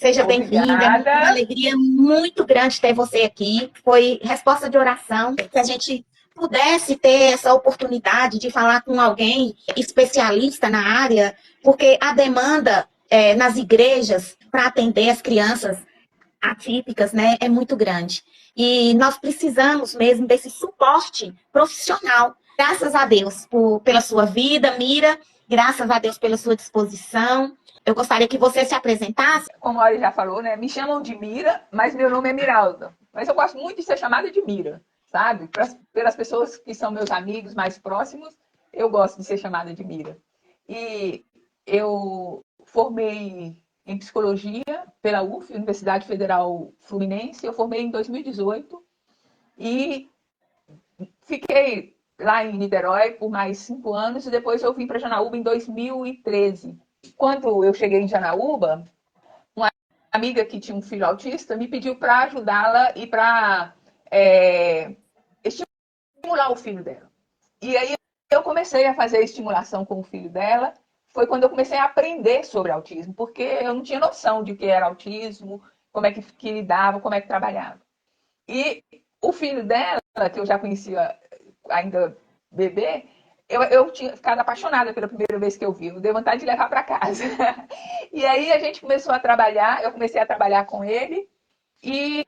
Seja bem-vinda, é uma Obrigada. alegria muito grande ter você aqui. Foi resposta de oração, que a gente pudesse ter essa oportunidade de falar com alguém especialista na área, porque a demanda nas igrejas para atender as crianças atípicas, né, é muito grande. E nós precisamos mesmo desse suporte profissional. Graças a Deus pela sua vida, Mira, graças a Deus pela sua disposição. Eu gostaria que você se apresentasse. Como a Ori já falou, né? Me chamam de Mira, mas meu nome é Miralda. Mas eu gosto muito de ser chamada de Mira, sabe? Pelas pessoas que são meus amigos mais próximos, eu gosto de ser chamada de Mira. E eu formei em psicologia pela UF, Universidade Federal Fluminense. Eu formei em 2018 e fiquei lá em Niterói por mais 5 anos e depois eu vim para Janaúba em 2013. Quando eu cheguei em Janaúba, uma amiga que tinha um filho autista me pediu para ajudá-la e para estimular o filho dela. E aí eu comecei a fazer estimulação com o filho dela. Foi quando eu comecei a aprender sobre autismo, porque eu não tinha noção de o que era autismo, como é que lidava, como é que trabalhava. E o filho dela, que eu já conhecia ainda bebê, eu tinha ficado apaixonada pela primeira vez que eu vi. Eu dei vontade de levar para casa. E aí a gente começou a trabalhar, eu comecei a trabalhar com ele e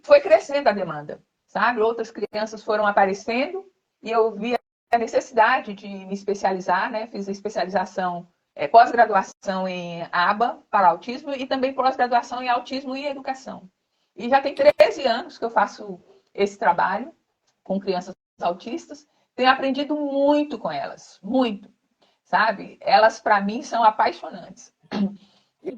foi crescendo a demanda, sabe? Outras crianças foram aparecendo e eu vi a necessidade de me especializar, né? Fiz a especialização, pós-graduação em ABA para autismo e também pós-graduação em autismo e educação. E já tem 13 anos que eu faço esse trabalho com crianças autistas. Tenho aprendido muito com elas, muito, sabe? Elas, para mim, são apaixonantes.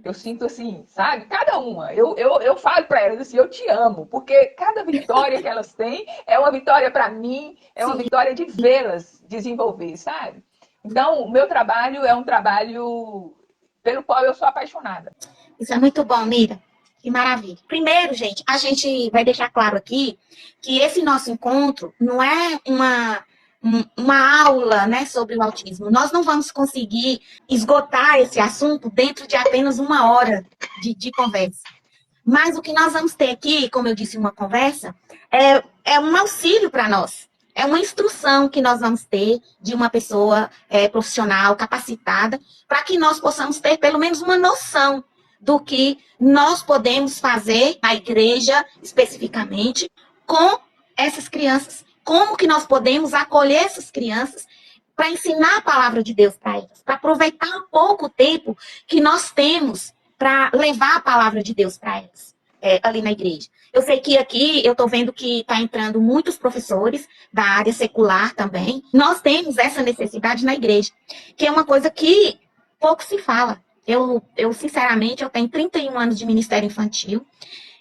Eu sinto assim, sabe? Cada uma. Eu falo para elas assim, eu te amo, porque cada vitória que elas têm é uma vitória para mim, é uma Sim, vitória de vê-las desenvolver, sabe? Então, o meu trabalho é um trabalho pelo qual eu sou apaixonada. isso é muito bom, Mira. Que maravilha. Primeiro, gente, a gente vai deixar claro aqui que esse nosso encontro não é uma aula, né, sobre o autismo. Nós não vamos conseguir esgotar esse assunto dentro de apenas uma hora de conversa. Mas o que nós vamos ter aqui, como eu disse, uma conversa, é um auxílio para nós. É uma instrução que nós vamos ter de uma pessoa profissional, capacitada, para que nós possamos ter pelo menos uma noção do que nós podemos fazer na igreja, especificamente, com essas crianças. Como que nós podemos acolher essas crianças para ensinar a palavra de Deus para elas, para aproveitar um pouco o tempo que nós temos para levar a palavra de Deus para elas, ali na igreja. Eu sei que aqui eu estou vendo que está entrando muitos professores da área secular também. Nós temos essa necessidade na igreja, que é uma coisa que pouco se fala. Sinceramente, eu tenho 31 anos de ministério infantil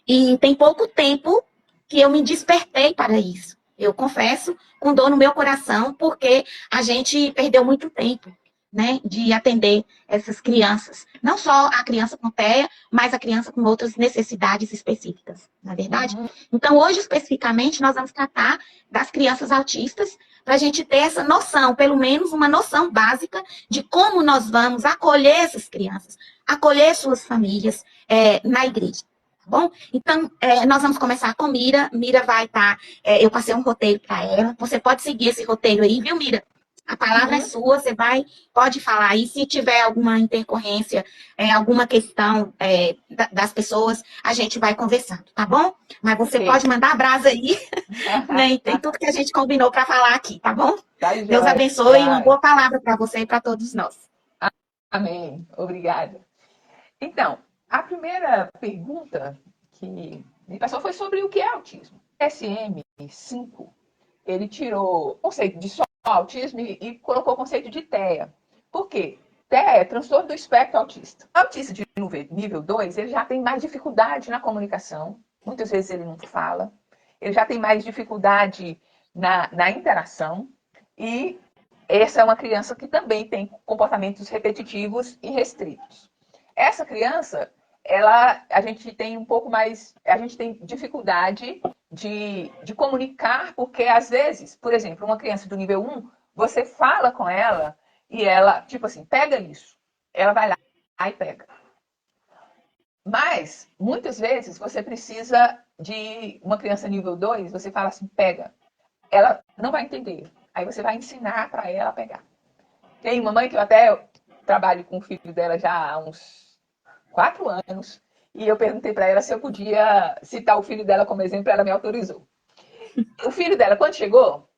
e tem pouco tempo que eu me despertei para isso. Eu confesso, com dor no meu coração, porque a gente perdeu muito tempo, né, de atender essas crianças. Não só a criança com TEA, mas a criança com outras necessidades específicas, na verdade? Uhum. Então, hoje, especificamente, nós vamos tratar das crianças autistas, para a gente ter essa noção, pelo menos uma noção básica de como nós vamos acolher essas crianças, acolher suas famílias na igreja. Bom, então nós vamos começar com Mira. Mira vai estar. Eu passei um roteiro para ela. Você pode seguir esse roteiro aí, viu, Mira? A palavra é Uhum. sua, pode falar aí. Se tiver alguma intercorrência, alguma questão das pessoas, a gente vai conversando, tá bom? Mas você Ok. pode mandar a brasa aí, né? E tem tudo que a gente combinou para falar aqui, tá bom? Tá Deus joia. abençoe e uma boa palavra para você e para todos nós. Amém. Obrigada. Então, a primeira pergunta que me passou foi sobre o que é autismo. DSM-5, ele tirou o conceito de só autismo e colocou o conceito de TEA. Por quê? TEA é transtorno do espectro autista. O autista de nível 2, ele já tem mais dificuldade na comunicação. Muitas vezes ele não fala. Ele já tem mais dificuldade na interação. E essa é uma criança que também tem comportamentos repetitivos e restritos. Essa criança, a gente tem um pouco mais, a gente tem dificuldade de comunicar, porque às vezes, por exemplo, uma criança do nível 1, você fala com ela e ela, tipo assim, pega isso. Ela vai lá e pega. Mas, muitas vezes, você precisa de uma criança nível 2, você fala assim, pega. Ela não vai entender. Aí você vai ensinar para ela a pegar. Tem uma mãe que eu até trabalho com o filho dela já há uns 4 anos, e eu perguntei para ela se eu podia citar o filho dela como exemplo, ela me autorizou. O filho dela, quando chegou,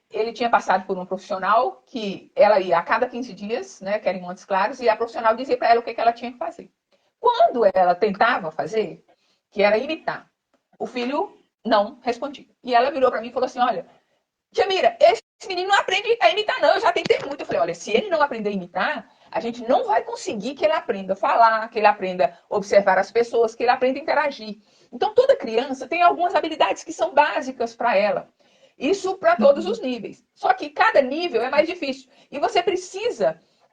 ele tinha passado por um profissional que ela ia a cada 15 dias, né, que era em Montes Claros, e a profissional dizia para ela o que ela tinha que fazer. Quando ela tentava fazer, que era imitar, o filho não respondia. E ela virou para mim e falou assim, olha, tia Mira, esse menino não aprende a imitar não, eu já tentei muito. Eu falei, olha, se ele não aprender a imitar, a gente não vai conseguir que ele aprenda a falar, que ele aprenda a observar as pessoas, que ele aprenda a interagir. Então, toda criança tem algumas habilidades que são básicas para ela. Isso para todos os níveis. Só que cada nível é mais difícil. E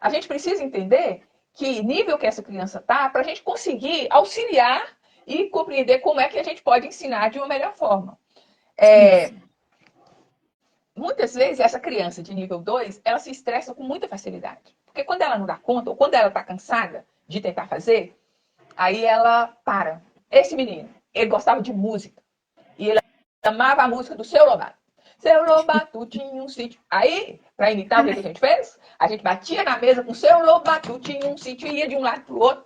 a gente precisa entender que nível que essa criança está para a gente conseguir auxiliar e compreender como é que a gente pode ensinar de uma melhor forma. Muitas vezes essa criança de nível 2, ela se estressa com muita facilidade. Porque quando ela não dá conta, ou quando ela está cansada de tentar fazer, aí ela para. Esse menino, ele gostava de música. E ele amava a música do Seu Lobato. Seu Lobato tinha um sítio. Aí, para imitar, o que a gente fez? A gente batia na mesa com Seu Lobato tinha um sítio e ia de um lado para o outro.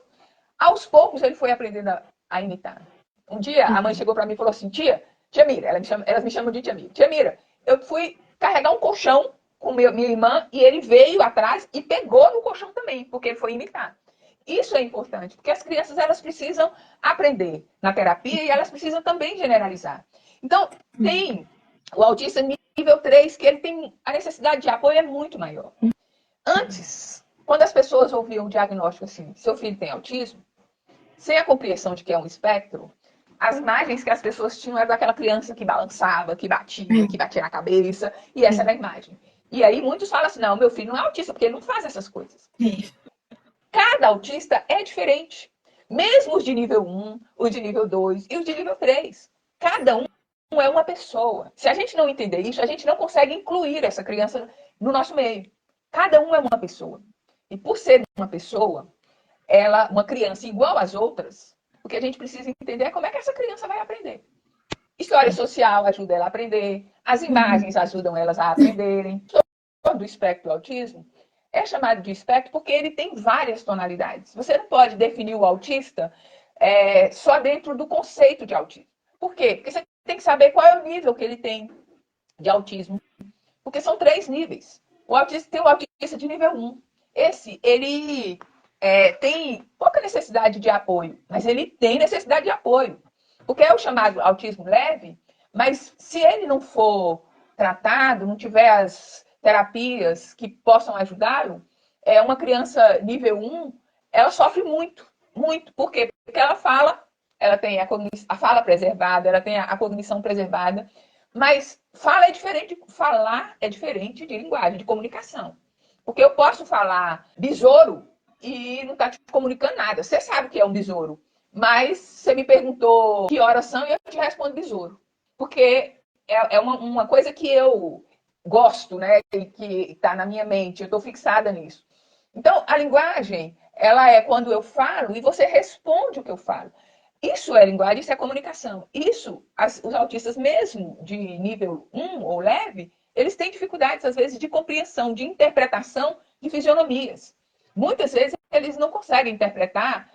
Aos poucos, ele foi aprendendo a imitar. Um dia, a mãe chegou para mim e falou assim, tia Mira, elas me chamam de tia Mira. Tia Mira, eu fui carregar um colchão com minha irmã e ele veio atrás e pegou no colchão também, porque ele foi imitar. Isso é importante, porque as crianças elas precisam aprender na terapia e elas precisam também generalizar. Então, tem o autista nível 3, que ele tem a necessidade de apoio é muito maior. Antes, quando as pessoas ouviam o diagnóstico assim, seu filho tem autismo, sem a compreensão de que é um espectro, as imagens que as pessoas tinham eram daquela criança que balançava, que batia na cabeça, e essa era a imagem. E aí muitos falam assim, não, meu filho não é autista, porque ele não faz essas coisas. Cada autista é diferente. Mesmo os de nível 1, os de nível 2 e os de nível 3. Cada um é uma pessoa. Se a gente não entender isso, a gente não consegue incluir essa criança no nosso meio. Cada um é uma pessoa. E por ser uma pessoa, uma criança igual às outras, o que a gente precisa entender é como é que essa criança vai aprender. História social ajuda ela a aprender, as imagens ajudam elas a aprenderem. Todo o espectro do autismo é chamado de espectro porque ele tem várias tonalidades. Você não pode definir o autista só dentro do conceito de autismo. Por quê? Porque você tem que saber qual é o nível que ele tem de autismo. Porque são 3 níveis. O autista tem o autista de nível 1. Esse, ele tem pouca necessidade de apoio, mas ele tem necessidade de apoio. Porque é o chamado autismo leve, mas se ele não for tratado, não tiver as terapias que possam ajudá-lo, uma criança nível 1, ela sofre muito, muito. Por quê? Porque ela tem a fala preservada, ela tem a cognição preservada, mas falar é diferente de linguagem, de comunicação. Porque eu posso falar besouro e não está te comunicando nada. Você sabe o que é um besouro, mas você me perguntou que horas são e eu te respondo besouro. Porque é uma coisa que eu gosto, né? E que está na minha mente, eu estou fixada nisso. Então, a linguagem, ela é quando eu falo e você responde o que eu falo. Isso é linguagem, isso é comunicação. Os autistas, mesmo de nível 1 ou leve, eles têm dificuldades, às vezes, de compreensão, de interpretação de fisionomias. Muitas vezes, eles não conseguem interpretar,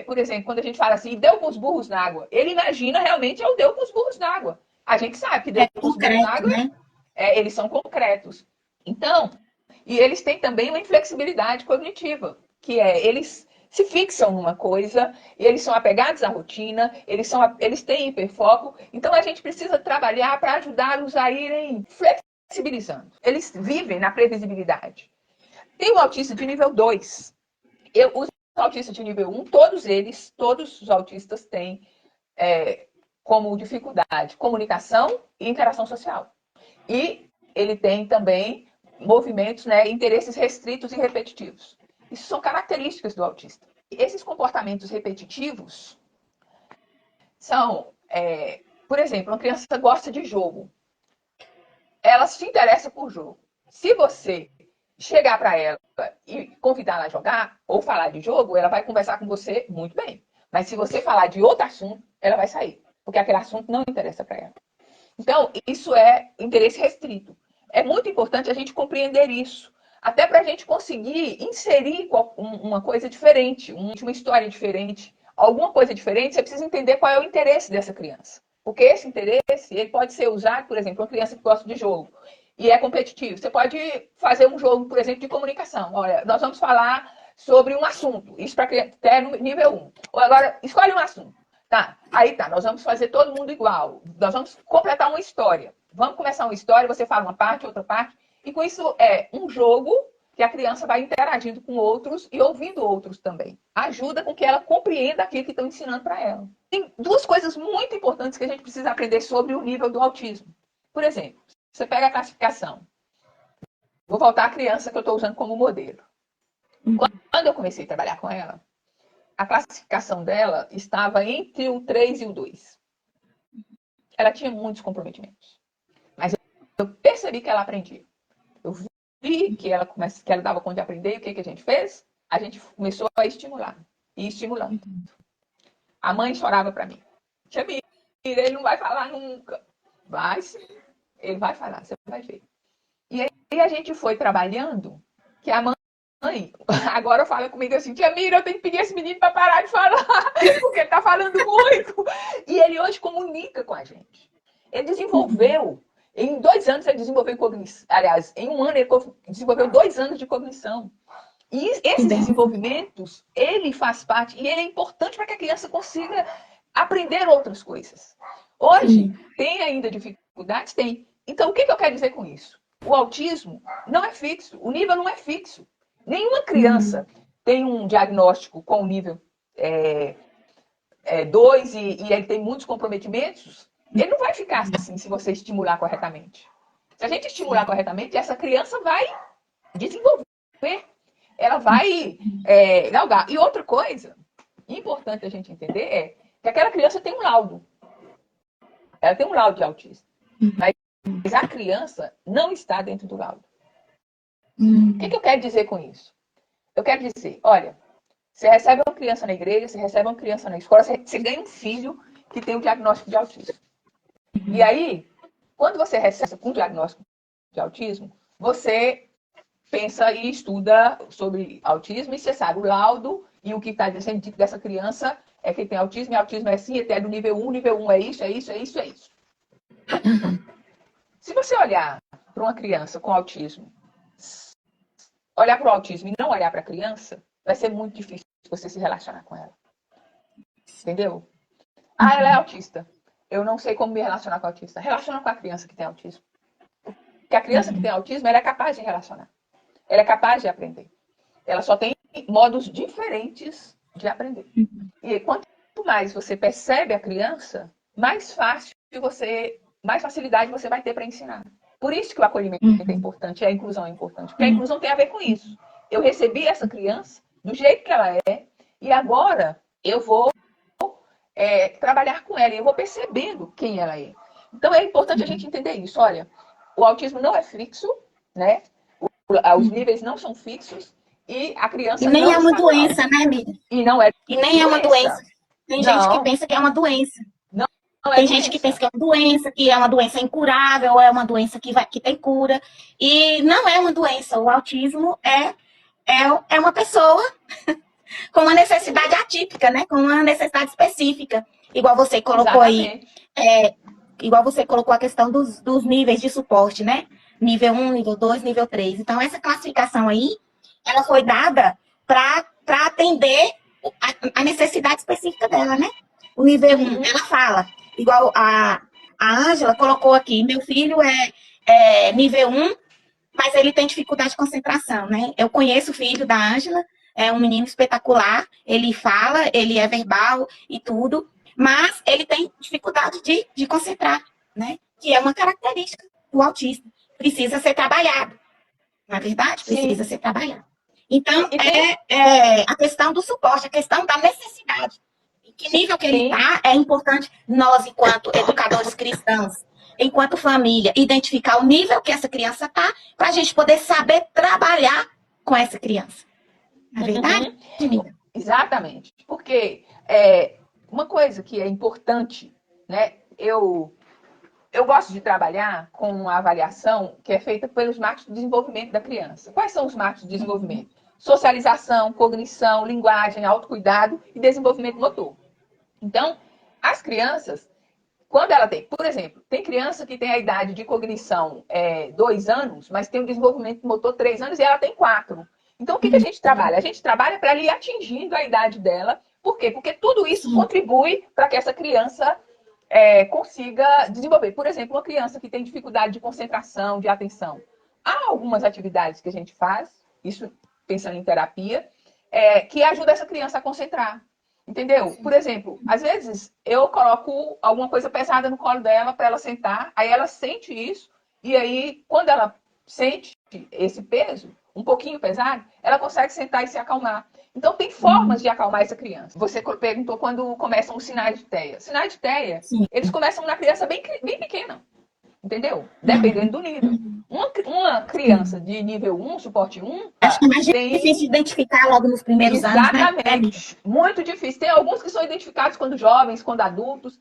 por exemplo, quando a gente fala assim, deu com os burros na água. Ele imagina realmente é o deu com os burros na água. A gente sabe que deu com os burros na água, né? Eles são concretos. Então, e eles têm também uma inflexibilidade cognitiva, que eles se fixam numa coisa, eles são apegados à rotina, eles têm hiperfoco, então a gente precisa trabalhar para ajudá-los a irem flexibilizando. Eles vivem na previsibilidade. Tem o autista de nível 2. Os autistas de nível 1, todos os autistas têm como dificuldade comunicação e interação social. E ele tem também movimentos, interesses restritos e repetitivos. Isso são características do autista. Esses comportamentos repetitivos são, por exemplo, uma criança gosta de jogo. Ela se interessa por jogo. Se você chegar para ela e convidá-la a jogar ou falar de jogo, ela vai conversar com você muito bem. Mas se você falar de outro assunto, ela vai sair, porque aquele assunto não interessa para ela. Então, isso é interesse restrito. É muito importante a gente compreender isso, até para a gente conseguir inserir uma coisa diferente, uma história diferente, alguma coisa diferente. Você precisa entender qual é o interesse dessa criança. Porque esse interesse ele pode ser usado, por exemplo, uma criança que gosta de jogo e é competitivo. Você pode fazer um jogo, por exemplo, de comunicação. Olha, nós vamos falar sobre um assunto, isso para até no nível 1. Ou agora, escolhe um assunto. Tá, aí tá, nós vamos fazer todo mundo igual. Nós vamos completar uma história. Vamos começar uma história, você fala uma parte, outra parte. E com isso é um jogo que a criança vai interagindo com outros e ouvindo outros também. Ajuda com que ela compreenda aquilo que estão ensinando para ela. Tem duas coisas muito importantes que a gente precisa aprender sobre o nível do autismo. Por exemplo, você pega a classificação. Vou voltar à criança que eu estou usando como modelo. Quando eu comecei a trabalhar com ela, a classificação dela estava entre o 3 e o 2. Ela tinha muitos comprometimentos. Mas eu percebi que ela aprendia. Eu vi que ela dava conta de aprender. E o que a gente fez? A gente começou a estimular. E estimulando. A mãe chorava para mim. Tia Mira, ele não vai falar nunca. Vai sim. Ele vai falar, você vai ver. E aí a gente foi trabalhando que a mãe agora fala comigo assim, tia Mira, eu tenho que pedir esse menino para parar de falar, porque ele está falando muito. E ele hoje comunica com a gente. Ele desenvolveu, em 2 anos ele desenvolveu cognição. Aliás, em 1 ano ele desenvolveu 2 anos de cognição. E esses desenvolvimentos, ele faz parte, e ele é importante para que a criança consiga aprender outras coisas. Hoje, tem ainda dificuldades? Tem. Então, o que eu quero dizer com isso? O autismo não é fixo, o nível não é fixo. Nenhuma criança tem um diagnóstico com o nível 2 e ele tem muitos comprometimentos. Ele não vai ficar assim se você estimular corretamente. Se a gente estimular corretamente, essa criança vai desenvolver. Ela vai galgar. E outra coisa importante a gente entender é que aquela criança tem um laudo. Ela tem um laudo de autismo. Mas a criança não está dentro do laudo. O que eu quero dizer com isso? Eu quero dizer, olha, você recebe uma criança na igreja, você recebe uma criança na escola, você ganha um filho que tem um diagnóstico de autismo. E aí, quando você recebe um diagnóstico de autismo, você pensa e estuda sobre autismo e você sabe o laudo e o que está sendo dito dessa criança é que tem autismo, e autismo é assim, até do nível 1 é isso, é isso, é isso, é isso. Se você olhar para uma criança com autismo, olhar para o autismo e não olhar para a criança, vai ser muito difícil você se relacionar com ela. Entendeu? Ah, ela é autista. Eu não sei como me relacionar com a autista. Relaciona com a criança que tem autismo. Porque a criança que tem autismo, ela é capaz de relacionar. Ela é capaz de aprender. Ela só tem modos diferentes de aprender. E quanto mais você percebe a criança, mais facilidade você vai ter para ensinar. Por isso que o acolhimento é importante, a inclusão é importante. Porque a inclusão tem a ver com isso. Eu recebi essa criança do jeito que ela é, e agora eu vou trabalhar com ela, e eu vou percebendo quem ela é. Então é importante a gente entender isso. Olha, o autismo não é fixo, né? Os níveis não são fixos, e a criança E nem não é uma está doença, né, amiga? E não é E nem é uma doença. Tem gente que pensa que é uma doença. Não Tem gente que pensa que é uma doença incurável, ou é uma doença que tem cura. E não é uma doença. O autismo é uma pessoa com uma necessidade atípica, né? Com uma necessidade específica. Igual você colocou aí. Igual você colocou a questão dos níveis de suporte, né? Nível 1, nível 2, nível 3. Então, essa classificação aí, ela foi dada para atender a necessidade específica dela, né? O nível 1, ela fala, igual a Ângela colocou aqui, meu filho é nível 1, mas ele tem dificuldade de concentração, né? Eu conheço o filho da Ângela, é um menino espetacular, ele fala, ele é verbal e tudo, mas ele tem dificuldade de concentrar, né? Que é uma característica do autista. Precisa ser trabalhado. Na verdade, precisa ser trabalhado. Então, a questão do suporte, a questão da necessidade. Em que nível que ele está, é importante nós, enquanto educadores cristãos, enquanto família, identificar o nível que essa criança está, para a gente poder saber trabalhar com essa criança. Não é verdade, Uhum. amiga? Exatamente. Porque uma coisa que é importante, né? Eu gosto de trabalhar com uma avaliação que é feita pelos marcos de desenvolvimento da criança. Quais são os marcos de desenvolvimento? Socialização, cognição, linguagem, autocuidado e desenvolvimento motor. Então, as crianças, quando ela tem, por exemplo, tem criança que tem a idade de cognição 2 anos, mas tem o desenvolvimento motor 3 anos e ela tem 4. Então, o que a gente trabalha? A gente trabalha para ir atingindo a idade dela. Por quê? Porque tudo isso Sim. contribui para que essa criança consiga desenvolver. Por exemplo, uma criança que tem dificuldade de concentração, de atenção. Há algumas atividades que a gente faz, isso pensando em terapia, que ajuda essa criança a concentrar. Entendeu? Por exemplo, às vezes eu coloco alguma coisa pesada no colo dela para ela sentar, aí ela sente isso, e aí quando ela sente esse peso, um pouquinho pesado, ela consegue sentar e se acalmar. Então tem formas de acalmar essa criança. Você perguntou quando começam os sinais de TEA. Sinais de TEA, Sim. eles começam na criança bem, bem pequena. Entendeu? Dependendo do nível. Uma criança de nível 1, suporte 1, Acho que é mais tem. difícil de identificar logo nos primeiros anos, né, amiga? Exatamente. Muito difícil. Tem alguns que são identificados quando jovens, quando adultos.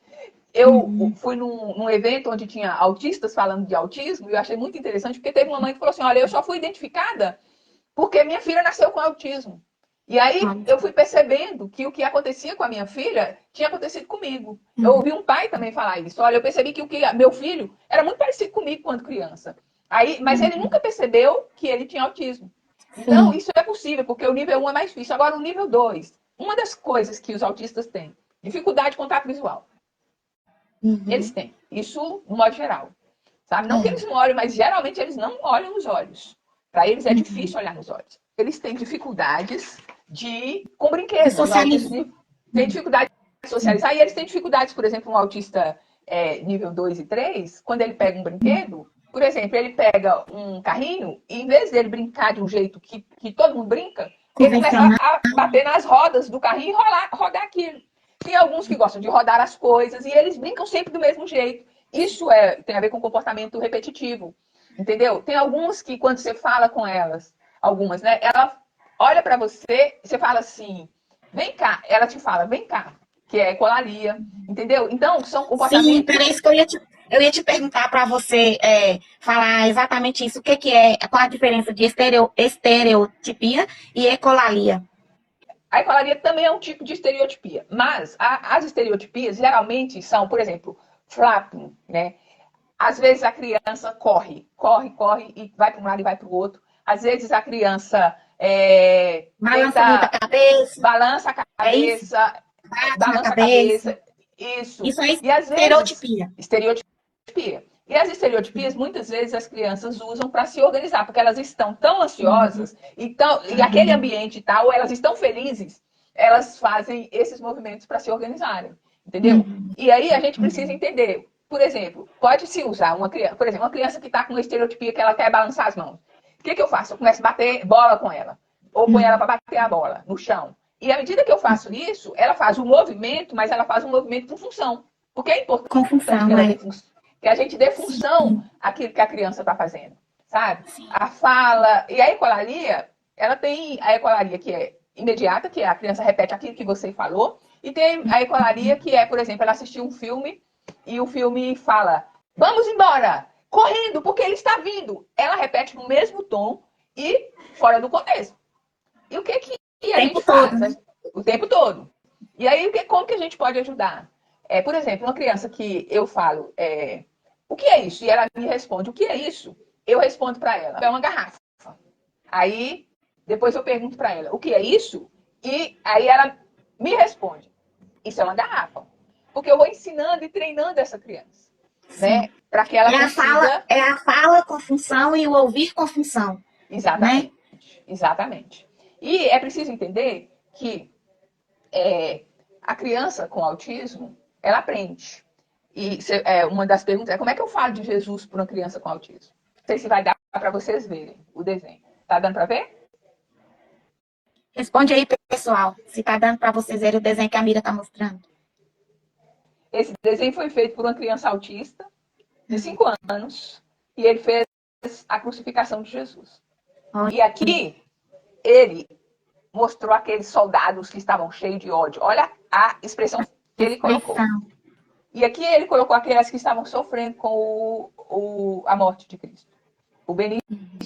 Eu fui num evento onde tinha autistas falando de autismo e eu achei muito interessante, porque teve uma mãe que falou assim: olha, eu só fui identificada porque minha filha nasceu com autismo. E aí eu fui percebendo que o que acontecia com a minha filha tinha acontecido comigo. Eu ouvi um pai também falar isso. Olha, eu percebi que meu filho era muito parecido comigo quando criança. Mas ele nunca percebeu que ele tinha autismo. Então, Sim. isso é possível, porque o nível 1 é mais difícil. Agora, o nível 2, uma das coisas que os autistas têm, dificuldade de contato visual. Eles Uhum. têm. Isso, no modo geral. Sabe? Não que eles É. não olhem, mas geralmente eles não olham nos olhos. Para eles é Uhum. difícil olhar nos olhos. Eles têm dificuldades com De brinquedos. Os autistas socializar. têm dificuldade de Sim. socializar e eles têm dificuldades, por exemplo, um autista nível 2 e 3, quando ele pega um brinquedo, por exemplo, ele pega um carrinho e em vez dele brincar de um jeito que todo mundo brinca, ele começa Convencional. a bater nas rodas do carrinho e rodar aquilo. Tem alguns que gostam de rodar as coisas e eles brincam sempre do mesmo jeito. Isso tem a ver com comportamento repetitivo, entendeu? Tem alguns que quando você fala com elas, algumas, né? Ela olha para você, você fala assim, vem cá. Ela te fala, vem cá, que é ecolalia, entendeu? Então, são Sim, para comportamentos. isso que eu ia te perguntar para você falar exatamente isso. O que, que é, qual a diferença de estereotipia e ecolalia? A ecolalia também é um tipo de estereotipia, mas as estereotipias geralmente são, por exemplo, flapping, né? Às vezes a criança corre e vai para um lado e vai para o outro. Às vezes a criança Balança muito a tenta, cabeça, balança a é isso? cabeça, Bate na balança a cabeça. cabeça, isso. Isso é E às vezes, estereotipia. estereotipia. E as estereotipias, muitas vezes, as crianças usam para se organizar, porque elas estão tão ansiosas e aquele ambiente tal, elas estão felizes, elas fazem esses movimentos para se organizarem. Entendeu? E aí a gente precisa entender. Por exemplo, pode-se usar uma criança, por exemplo, uma criança que está com uma estereotipia que ela quer balançar as mãos. O que eu faço? Eu começo a bater bola com ela. Ou põe ela para bater a bola no chão. E à medida que eu faço isso, ela faz um movimento, mas ela faz um movimento com função. Porque é Com importante que, função, ela é. dê que a gente dê função àquilo que a criança está fazendo. Sabe? A fala. E a ecolalia, ela tem a ecolalia que é imediata, que é a criança repete aquilo que você falou. E tem a ecolalia que é, por exemplo, ela assistiu um filme e o filme fala: vamos embora, correndo, porque ele está vindo. Ela repete no mesmo tom e fora do contexto. E o que O a gente tempo todo, faz? né? O tempo todo. E aí, como que a gente pode ajudar? Por exemplo, uma criança que eu falo, o que é isso? E ela me responde, o que é isso? Eu respondo para ela, é uma garrafa. Aí, depois eu pergunto para ela, o que é isso? E aí ela me responde, isso é uma garrafa. Porque eu vou ensinando e treinando essa criança, Sim. né? Para que ela consiga. É a fala com função e o ouvir com função, né? Exatamente, exatamente. E é preciso entender que a criança com autismo, ela aprende. E uma das perguntas é como é que eu falo de Jesus para uma criança com autismo? Não sei se vai dar para vocês verem o desenho. Tá dando para ver? Responde aí, pessoal, se tá dando para vocês verem o desenho que a Mira tá mostrando. Esse desenho foi feito por uma criança autista. de 5 anos, e ele fez a crucificação de Jesus. E aqui, ele mostrou aqueles soldados que estavam cheios de ódio. Olha a expressão que ele colocou. E aqui ele colocou aqueles que estavam sofrendo com a morte de Cristo. O Benício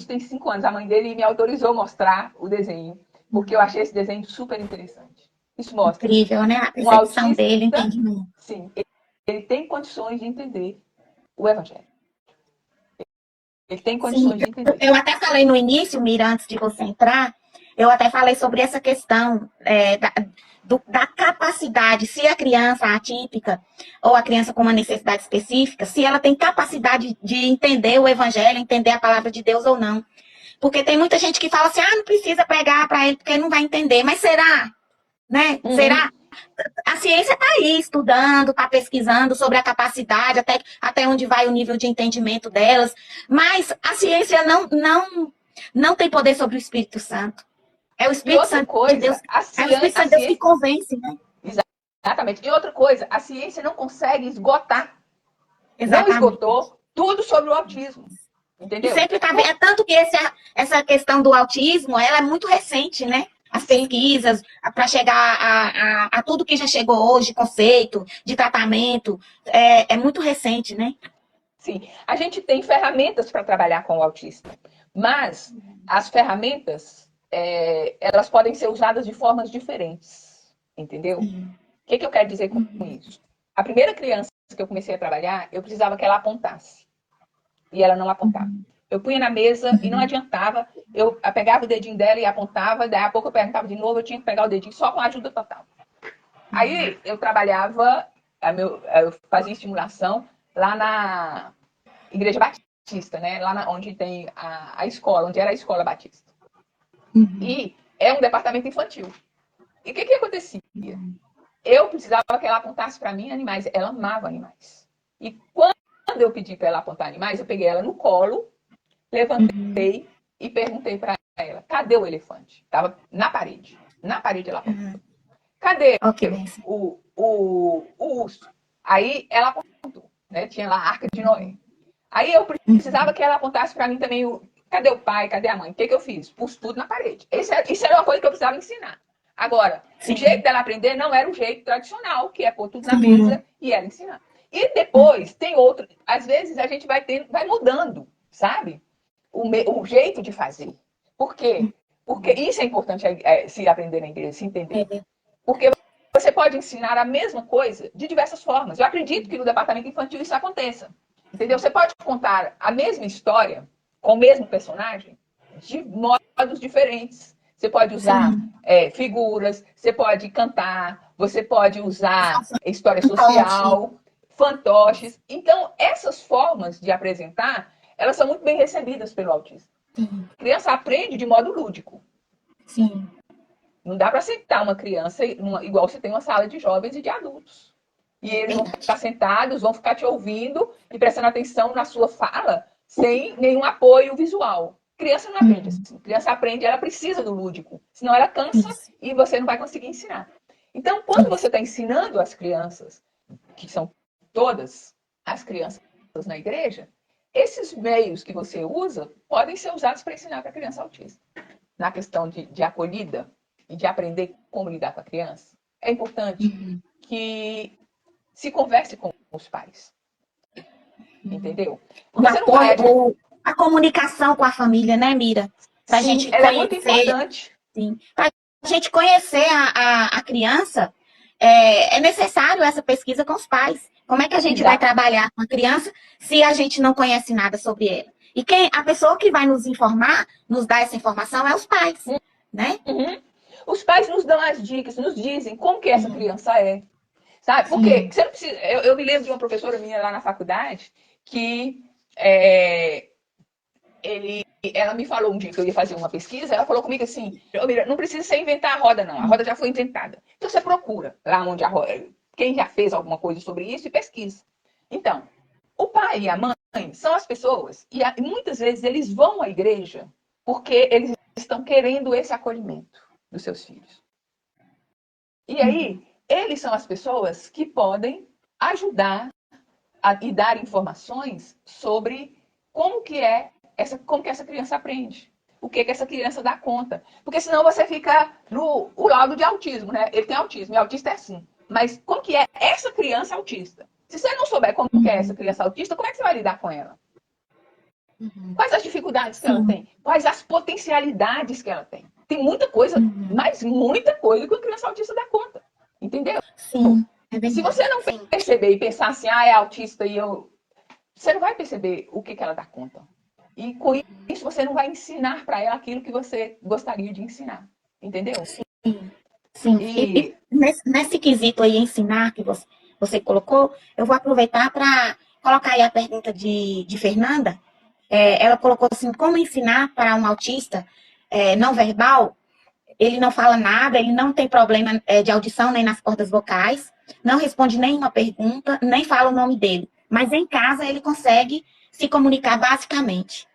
tem 5 anos. A mãe dele me autorizou a mostrar o desenho, porque eu achei esse desenho super interessante. Isso mostra. Incrível, né? A Um percepção autista, dele, o entendimento. sim, ele tem condições de entender o Evangelho. Ele tem Sim, condições de entender. eu até falei no início, Mira, antes de você entrar, eu até falei sobre essa questão da capacidade, se a criança atípica ou a criança com uma necessidade específica, se ela tem capacidade de entender o evangelho, entender a palavra de Deus ou não. Porque tem muita gente que fala assim, não precisa pregar para ele porque ele não vai entender. Mas será? Né? Será? A ciência está aí estudando, está pesquisando sobre a capacidade, até onde vai o nível de entendimento delas, mas a ciência não tem poder sobre o Espírito Santo. É o Espírito Santo de Deus, é o Espírito Santo de Deus que convence, né? Exatamente. E outra coisa, a ciência não consegue esgotar. Exatamente. Não esgotou tudo sobre o autismo. Entendeu? E sempre está vendo. É tanto que essa questão do autismo, ela é muito recente, né? As pesquisas, para chegar a tudo que já chegou hoje, conceito de tratamento, é muito recente, né? Sim. A gente tem ferramentas para trabalhar com o autista, mas as ferramentas, elas podem ser usadas de formas diferentes, entendeu? O que eu quero dizer com isso? A primeira criança que eu comecei a trabalhar, eu precisava que ela apontasse, e ela não apontava. Eu punha na mesa e não adiantava. Eu pegava o dedinho dela e apontava, daí a pouco eu perguntava de novo, eu tinha que pegar o dedinho só com a ajuda total. Aí eu trabalhava, eu fazia estimulação lá na Igreja Batista, né? Lá onde tem a escola, onde era a escola Batista. E é um departamento infantil. E o que acontecia? Eu precisava que ela apontasse para mim animais. Ela amava animais. E quando eu pedi para ela apontar animais, eu peguei ela no colo, levantei e perguntei para ela, cadê o elefante? Estava na parede. Na parede ela apontou. Cadê o urso? Aí ela apontou. Né? Tinha lá a Arca de Noé. Aí eu precisava que ela apontasse para mim também cadê o pai, cadê a mãe? O que eu fiz? Pus tudo na parede. Isso era uma coisa que eu precisava ensinar. Agora, o jeito dela aprender não era o jeito tradicional, que é pôr tudo na mesa e ela ensinar. E depois tem outro. Às vezes a gente vai mudando, sabe? O jeito de fazer. Por quê? Porque isso é importante se aprender na igreja, se entender. Porque você pode ensinar a mesma coisa de diversas formas. Eu acredito que no departamento infantil isso aconteça. Entendeu? Você pode contar a mesma história com o mesmo personagem de modos diferentes. Você pode usar figuras, você pode cantar, você pode usar história social, fantoches. Então, essas formas de apresentar, elas são muito bem recebidas pelo autista. A criança aprende de modo lúdico. Sim. Não dá para sentar uma criança igual você tem uma sala de jovens e de adultos. E eles vão ficar sentados, vão ficar te ouvindo e prestando atenção na sua fala sem nenhum apoio visual. Criança não aprende assim. Criança aprende, ela precisa do lúdico. Senão ela cansa e você não vai conseguir ensinar. Então, quando você está ensinando as crianças, que são todas as crianças na igreja, esses meios que você usa podem ser usados para ensinar para a criança autista. Na questão de acolhida e de aprender como lidar com a criança, é importante que se converse com os pais. Entendeu? Porque você não vai a comunicação com a família, né, Mira? Pra gente ela conhecer, é muito importante. Sim. Para a gente conhecer a criança, é necessário essa pesquisa com os pais. Como é que a gente vai trabalhar com a criança se a gente não conhece nada sobre ela? E a pessoa que vai nos informar, nos dar essa informação, é os pais, né? Os pais nos dão as dicas, nos dizem como que essa criança é. Sabe? Porque você não precisa. Eu me lembro de uma professora minha lá na faculdade que ela me falou um dia que eu ia fazer uma pesquisa, ela falou comigo assim, não precisa você inventar a roda, não. A roda já foi inventada. Então você procura lá onde a roda. Quem já fez alguma coisa sobre isso e pesquisa. Então, o pai e a mãe são as pessoas, e muitas vezes eles vão à igreja porque eles estão querendo esse acolhimento dos seus filhos. E aí, eles são as pessoas que podem ajudar e dar informações sobre como que essa criança aprende. O que essa criança dá conta. Porque senão você fica no o laudo de autismo, né? Ele tem autismo, e autista é assim. Mas como que é essa criança autista? Se você não souber como que é essa criança autista, como é que você vai lidar com ela? Quais as dificuldades que ela tem? Quais as potencialidades que ela tem? Tem muita coisa, mas muita coisa que uma criança autista dá conta. Entendeu? Sim, é Se verdade. você não Sim. perceber e pensar assim, é autista e eu. Você não vai perceber o que ela dá conta. E com isso você não vai ensinar para ela aquilo que você gostaria de ensinar. Entendeu? Sim. E. Nesse quesito aí, ensinar, que você colocou, eu vou aproveitar para colocar aí a pergunta de Fernanda. Ela colocou assim, como ensinar para um autista não verbal. Ele não fala nada, ele não tem problema de audição nem nas cordas vocais, não responde nenhuma pergunta, nem fala o nome dele. Mas em casa ele consegue se comunicar basicamente.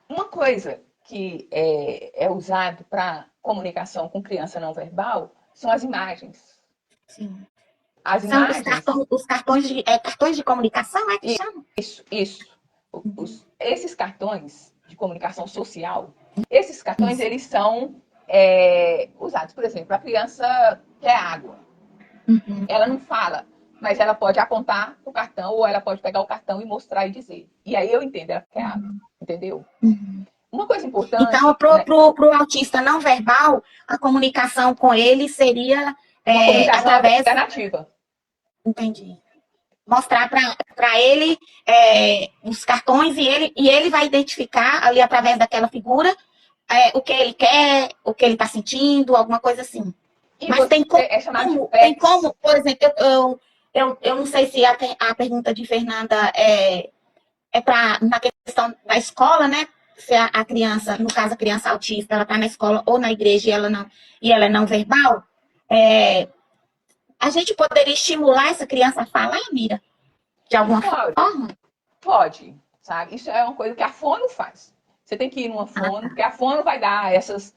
Uma coisa que é usado para comunicação com criança não verbal são as imagens. Sim. As São imagens. os cartões de comunicação, é que chama? Isso. Esses cartões de comunicação social, esses cartões, Isso. eles são usados, por exemplo, a criança quer água. Ela não fala, mas ela pode apontar o cartão ou ela pode pegar o cartão e mostrar e dizer. E aí eu entendo, ela quer água, entendeu? Uma coisa Então, importante, para né? o autista não verbal, a comunicação com ele seria Uma comunicação através. alternativa. Entendi. Mostrar para ele os cartões e ele vai identificar ali através daquela figura o que ele quer, o que ele está sentindo, alguma coisa assim. E Mas você é chamado de tem PEX. como, por exemplo, eu não sei se a pergunta de Fernanda é para na questão da escola, né? Se a criança, no caso a criança autista, ela está na escola ou na igreja e ela é não verbal, é, a gente poderia estimular essa criança a falar, Mira, de alguma Pode, forma? pode, sabe? Isso é uma coisa que a fono faz. Você tem que ir numa Ah, fono, tá. porque a fono vai dar essas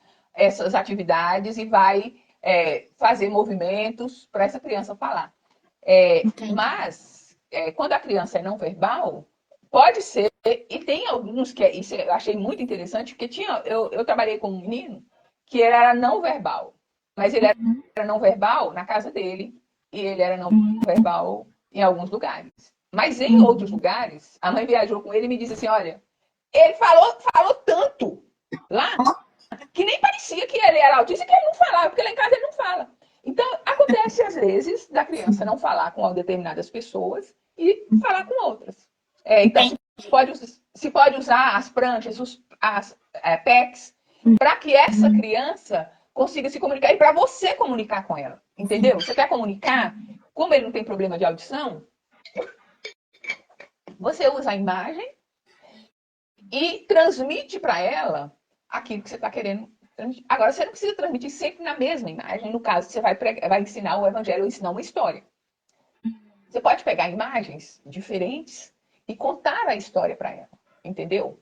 atividades e vai fazer movimentos para essa criança falar. Entendi. Mas, quando a criança é não verbal, pode ser, e tem alguns que isso eu achei muito interessante, porque eu trabalhei com um menino que ele era não verbal, mas ele era não verbal na casa dele, e ele era não verbal em alguns lugares. Mas em outros lugares, a mãe viajou com ele e me disse assim: olha, ele falou tanto lá que nem parecia que ele era autista, que ele não falava, porque lá em casa ele não fala. Então, acontece às vezes da criança não falar com determinadas pessoas e falar com outras. Então, Entendi. se pode usar as pranchas, as PECs, para que essa criança consiga se comunicar e para você comunicar com ela. Entendeu? Você quer comunicar, como ele não tem problema de audição, você usa a imagem e transmite para ela aquilo que você está querendo transmitir. Agora, você não precisa transmitir sempre na mesma imagem. No caso, você vai ensinar o evangelho ou ensinar uma história. Você pode pegar imagens diferentes e contar a história para ela, entendeu?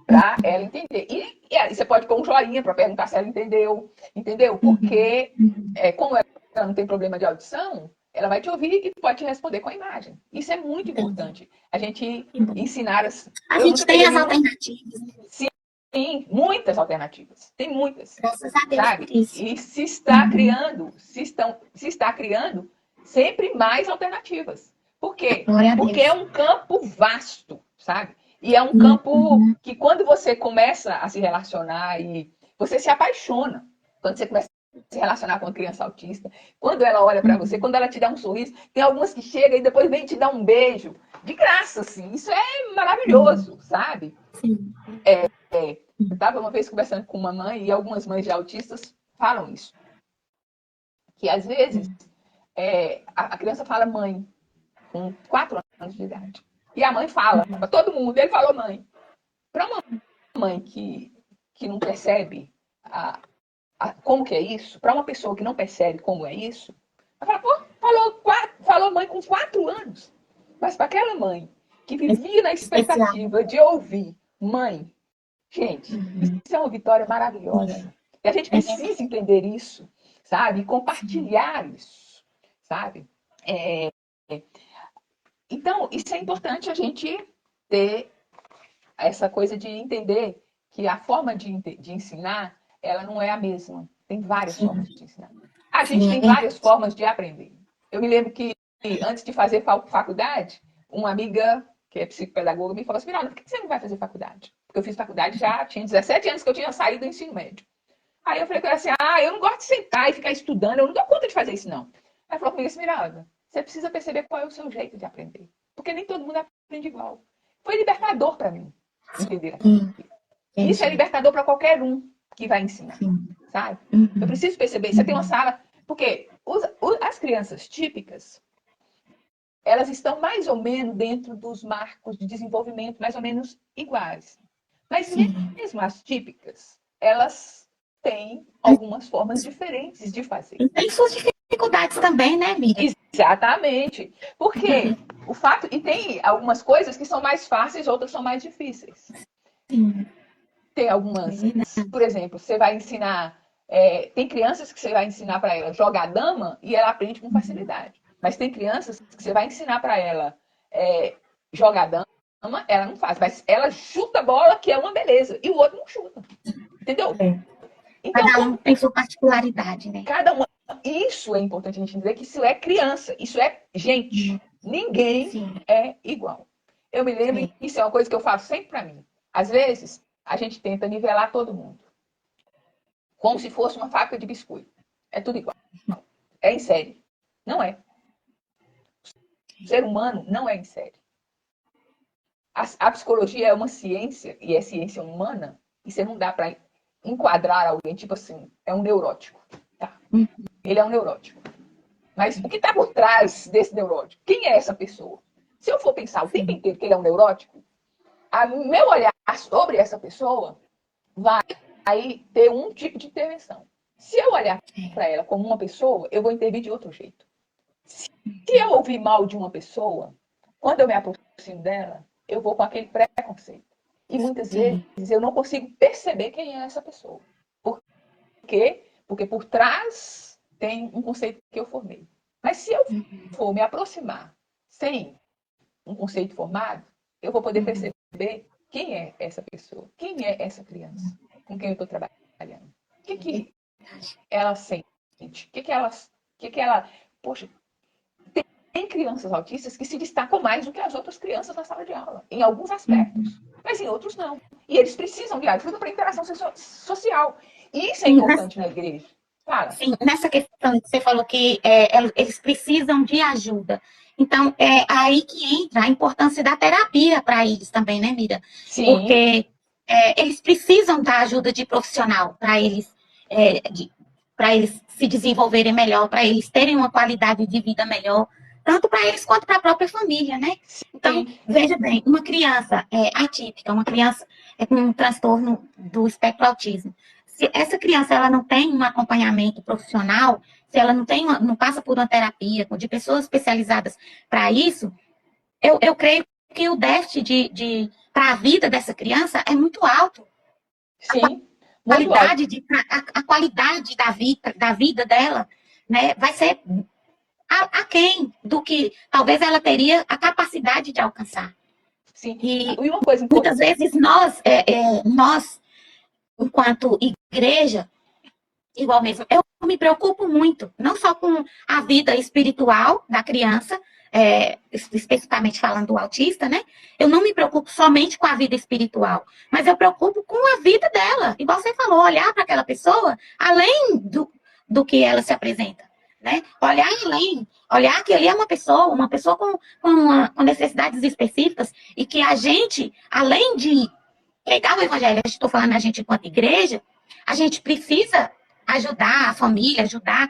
Para ela entender. E aí você pode pôr um joinha para perguntar se ela entendeu? Porque, como ela não tem problema de audição, ela vai te ouvir e pode te responder com a imagem. Isso é muito Entendi. importante. A gente ensinar. A Eu gente nunca tem peguei as nenhuma. alternativas. Sim, muitas alternativas. Tem muitas, Graças a Deus por sabe? isso. E se está criando sempre mais alternativas. Por quê? Glória a Porque Deus. é um campo vasto, sabe? E é um campo que quando você começa a se relacionar e você se apaixona, quando você começa a se relacionar com uma criança autista, quando ela olha para você, quando ela te dá um sorriso, tem algumas que chegam e depois vem te dar um beijo, de graça, assim. Isso é maravilhoso, sabe? Sim. Eu estava uma vez conversando com uma mãe e algumas mães de autistas falam isso. Que às vezes a criança fala mãe com 4 anos de idade. E a mãe fala para todo mundo, ele falou mãe. Para uma mãe que não percebe como que é isso, para uma pessoa que não percebe como é isso, ela fala, pô, falou mãe com 4 anos. Mas para aquela mãe que vivia na Especial. expectativa de ouvir mãe, gente, isso é uma vitória maravilhosa. E a gente É verdade. precisa entender isso, sabe? E compartilhar isso, sabe? Então, isso é importante a gente ter essa coisa de entender que a forma de ensinar, ela não é a mesma. Tem várias formas Sim, de ensinar. A gente sim, é tem várias verdade. formas de aprender. Eu me lembro que antes de fazer faculdade, uma amiga que é psicopedagoga me falou assim: Miranda, por que você não vai fazer faculdade? Porque eu fiz faculdade já, tinha 17 anos que eu tinha saído do ensino médio. Aí eu falei com ela assim: eu não gosto de sentar e ficar estudando, eu não dou conta de fazer isso, não. Ela falou comigo assim: Miranda, você precisa perceber qual é o seu jeito de aprender. Porque nem todo mundo aprende igual. Foi libertador para mim entender aquilo. Sim, Isso é entendi. libertador para qualquer um que vai ensinar, Sim. sabe? Eu Uhum, preciso perceber. Você tem uma uhum, sala. Porque as crianças típicas, elas estão mais ou menos dentro dos marcos de desenvolvimento mais ou menos iguais. Mas sim. mesmo as típicas, elas têm algumas formas diferentes de fazer. E tem suas dificuldades também, né, Miriam? Exatamente. Porque o fato. E tem algumas coisas que são mais fáceis, outras são mais difíceis. Sim, Tem é algumas. verdade. Por exemplo, você vai ensinar. Tem crianças que você vai ensinar para ela jogar dama e ela aprende com facilidade. Mas tem crianças que você vai ensinar para ela jogar dama, ela não faz. Mas ela chuta a bola, que é uma beleza, e o outro não chuta. Entendeu? É. Então, Cada um tem sua particularidade, né? cada uma. Isso é importante a gente dizer que isso é criança, isso é gente. Ninguém Sim, é igual. Eu me lembro, é. isso é uma coisa que eu faço sempre para mim. Às vezes, a gente tenta nivelar todo mundo, como se fosse uma fábrica de biscoito. É tudo igual. É em série. Não é. O ser humano não é em série. A psicologia é uma ciência, e é ciência humana, e você não dá para enquadrar alguém, tipo assim, é um neurótico. Tá. Hum, Ele é um neurótico. Mas o que está por trás desse neurótico? Quem é essa pessoa? Se eu for pensar o tempo sim, inteiro que ele é um neurótico, meu olhar sobre essa pessoa vai ter um tipo de intervenção. Se eu olhar é. para ela como uma pessoa, eu vou intervir de outro jeito. Se eu ouvir mal de uma pessoa, quando eu me aproximo dela, eu vou com aquele preconceito. E muitas Sim. vezes eu não consigo perceber quem é essa pessoa. Por quê? Porque por trás tem um conceito que eu formei. Mas se eu Uhum, for me aproximar sem um conceito formado, eu vou poder uhum, perceber quem é essa pessoa, quem é essa criança com quem eu estou trabalhando. O que, é que verdade. ela sente? O que ela. Poxa, tem crianças autistas que se destacam mais do que as outras crianças na sala de aula, em alguns Uhum. aspectos, mas em outros não. E eles precisam de ajuda para interação social. E isso é Sim, importante na igreja. Fala. sim, nessa questão que você falou que eles precisam de ajuda. Então, é aí que entra a importância da terapia para eles também, né, Mira? Sim, Porque eles precisam da ajuda de profissional é, para eles se desenvolverem melhor, para eles terem uma qualidade de vida melhor, tanto para eles quanto para a própria família, né? Então, sim. veja bem, uma criança atípica, uma criança com um transtorno do espectro autismo, se essa criança ela não tem um acompanhamento profissional, se ela não passa por uma terapia de pessoas especializadas para isso, eu creio que o déficit para a vida dessa criança é muito alto. Sim, muito alto. A qualidade da vida dela, né, vai ser aquém do que talvez ela teria a capacidade de alcançar. Sim. E E uma coisa muitas importante. vezes nós enquanto igreja, igual mesmo, eu me preocupo muito, não só com a vida espiritual da criança, especificamente falando do autista, né? Eu não me preocupo somente com a vida espiritual, mas eu preocupo com a vida dela. Igual você falou, olhar para aquela pessoa além do que ela se apresenta, né? Olhar além, olhar que ali é uma pessoa com necessidades específicas e que a gente, além de pregar o evangelho, estou falando a gente enquanto igreja, a gente precisa ajudar a família, ajudar